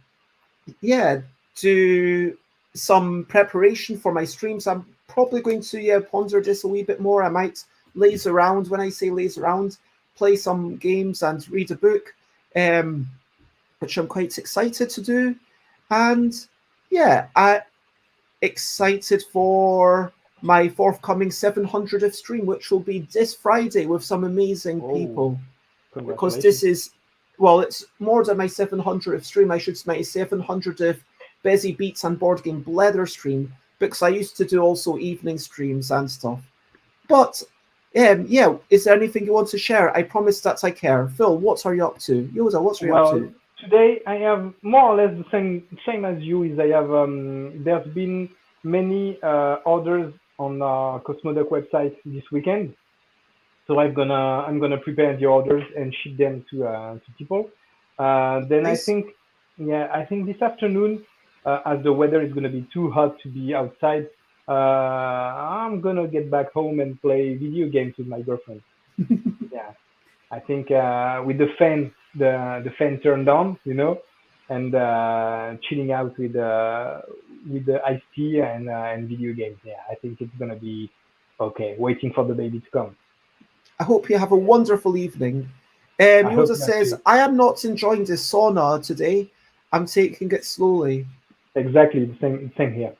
yeah, do some preparation for my streams. I'm probably going to ponder this a wee bit more. I might laze around. When I say laze around, play some games and read a book, um, which I'm quite excited to do. And yeah, I excited for my forthcoming 700th stream, which will be this Friday with some amazing Oh, people. Because congratulations. this is, well, it's more than my 700th stream. I should say my 700th Busy Beats and Board Game Blether stream, because I used to do also evening streams and stuff. But yeah, is there anything you want to share? I promise that I care. Phil, what are you up to? Yoda, what are you up Well, to? today I have more or less the same as you. Is I have there's been many orders on Cosmoduck website this weekend, so I'm gonna prepare the orders and ship them to people. Then I Nice. think, yeah, I think this afternoon, as the weather is gonna be too hot to be outside, I'm gonna get back home and play video games with my girlfriend. Yeah, I think with the fan turned on, and chilling out with the iced tea and video games. Yeah, I think it's gonna be okay. Waiting for the baby to come. I hope you have a wonderful evening. I hope Yoda that says, too. I am not enjoying this sauna today. I'm taking it slowly. Exactly the same here.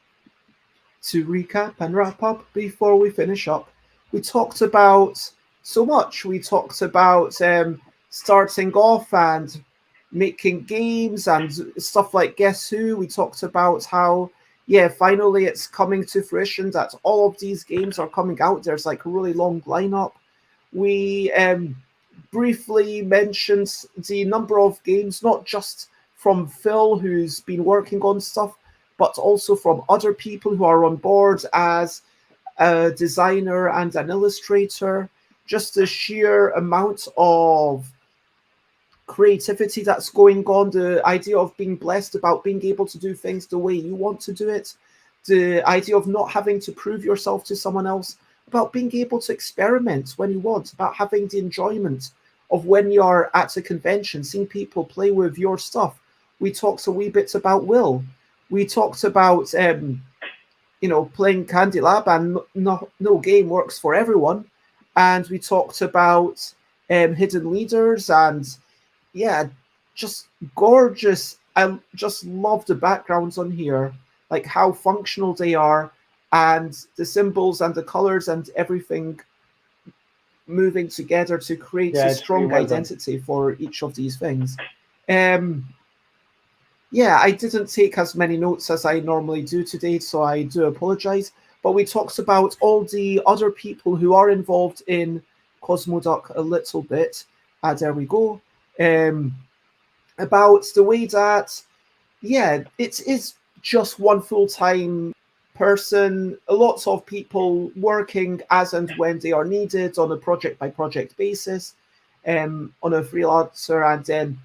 To recap and wrap up before we finish up, we talked about so much. We talked about starting off and making games and stuff like Guess Who. We talked about how, yeah, finally it's coming to fruition that all of these games are coming out. There's like a really long lineup. We briefly mentioned the number of games, not just from Phil, who's been working on stuff, but also from other people who are on board as a designer and an illustrator. Just the sheer amount of creativity that's going on, the idea of being blessed about being able to do things the way you want to do it, the idea of not having to prove yourself to someone else, about being able to experiment when you want, about having the enjoyment of when you're at a convention, seeing people play with your stuff. We talked a wee bit about Will. We talked about playing Candy Lab, and no game works for everyone. And we talked about hidden leaders, and yeah, just gorgeous. I just love the backgrounds on here, like how functional they are, and the symbols and the colors and everything moving together to create Yeah, a it's really strong well done. identity for each of these things. Um, yeah, I didn't take as many notes as I normally do today, so I do apologize. But we talked about all the other people who are involved in Cosmoduck a little bit. There we go. Um, about the way that, yeah, it is just one full time person, lots of people working as and when they are needed on a project by project basis. on a freelancer, and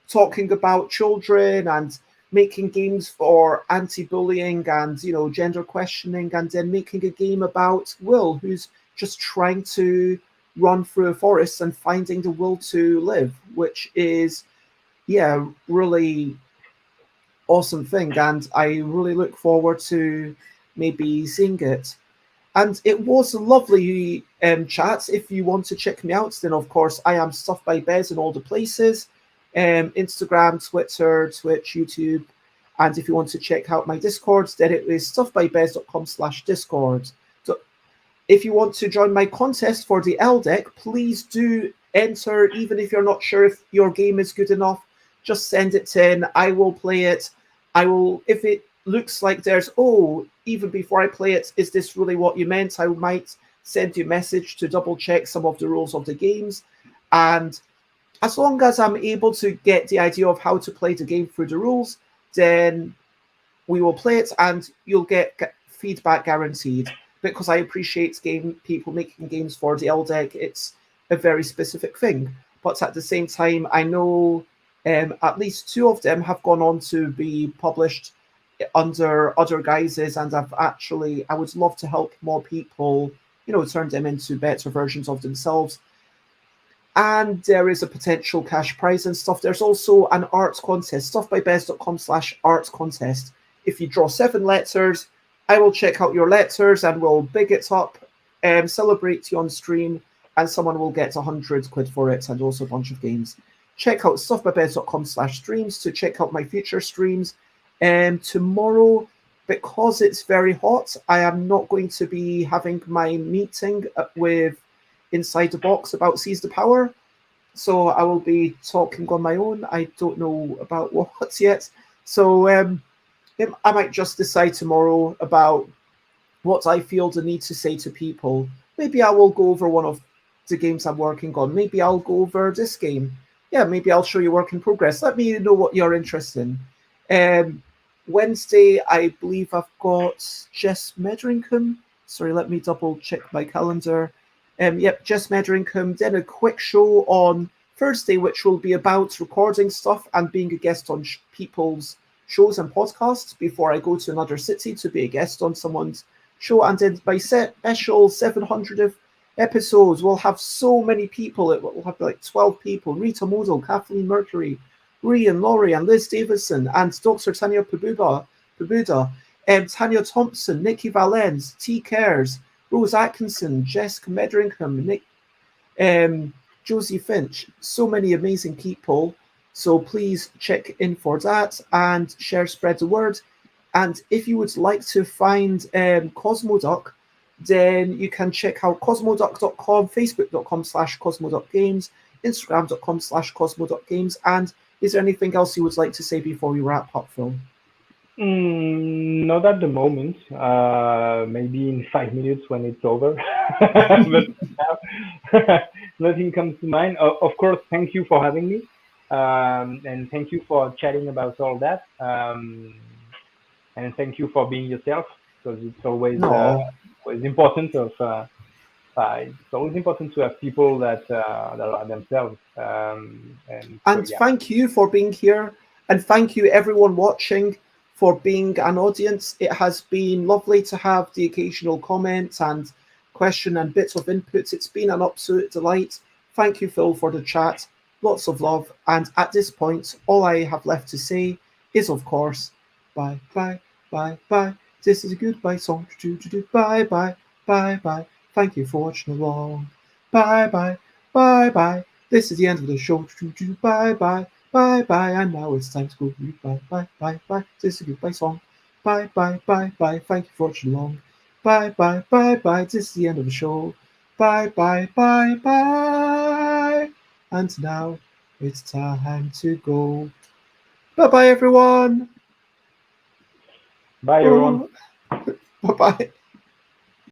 talking about children and making games for anti-bullying and gender questioning, and then making a game about Will, who's just trying to run through a forest and finding the will to live, which is really awesome thing, and I really look forward to maybe seeing it. And it was a lovely chat. If you want to check me out, then of course I am Stuff by Bez in all the places, Instagram, Twitter, Twitch, YouTube. And if you want to check out my Discord, then it is stuffbybez.com/discord. So if you want to join my contest for the L deck, please do enter, even if you're not sure if your game is good enough. Just send it in. I will play it. I will, if it looks like there's, even before I play it, is this really what you meant? I might send you a message to double check some of the rules of the games. And as long as I'm able to get the idea of how to play the game through the rules, then we will play it and you'll get feedback guaranteed. Because I appreciate people making games for the L deck. It's a very specific thing. But at the same time, I know at least 2 of them have gone on to be published under other guises, and I would love to help more people, turn them into better versions of themselves. And there is a potential cash prize and stuff. There's also an art contest, stuffbybez.com/art contest. If you draw 7 letters, I will check out your letters and we'll big it up, celebrate you on stream, and someone will get 100 quid for it, and also a bunch of games. Check out stuffbybez.com/streams to check out my future streams. Tomorrow, because it's very hot, I am not going to be having my meeting with Inside the Box about Seize the Power. So I will be talking on my own. I don't know about what yet. So I might just decide tomorrow about what I feel the need to say to people. Maybe I will go over one of the games I'm working on. Maybe I'll go over this game. Yeah, maybe I'll show you work in progress. Let me know what you're interested in. Wednesday, I believe I've got Jess Medringham. Sorry, let me double check my calendar. Jess Medringham. Then a quick show on Thursday, which will be about recording stuff and being a guest on people's shows and podcasts before I go to another city to be a guest on someone's show. And then by special 700th episodes, we'll have so many people. It will have like 12 people: Rita Model, Kathleen Mercury, Rian Laurie, and Liz Davison, and Dr. Tanya Pabuda, Tanya Thompson, Nikki Valens, T. Cares, Rose Atkinson, Jessica Medringham, Josie Finch. So many amazing people. So please check in for that and spread the word. And if you would like to find Cosmoduck, then you can check out cosmoduck.com, facebook.com/cosmoduckgames, instagram.com/cosmoduckgames. And is there anything else you would like to say before we wrap up, Phil? Not at the moment. Maybe in 5 minutes when it's over. But nothing comes to mind. Of course, thank you for having me. And thank you for chatting about all that. And thank you for being yourself, because it's always important it's always important to have people that are themselves. Thank you for being here, and thank you everyone watching for being an audience. It has been lovely to have the occasional comments and question and bits of input. It's been an absolute delight. Thank you, Phil, for the chat. Lots of love. And at this point, all I have left to say is, of course, bye, bye, bye, bye. This is a goodbye song. Bye, bye, bye, bye. Thank you for watching along. Bye, bye, bye, bye. This is the end of the show. Bye, bye, bye, bye. And now it's time to go. Bye, bye, bye, bye. This is a goodbye song. Bye, bye, bye, bye. Thank you for watching along. Bye, bye, bye, bye. This is the end of the show. Bye, bye, bye, bye. And now it's time to go. Bye-bye, everyone. Bye, everyone. Bye-bye.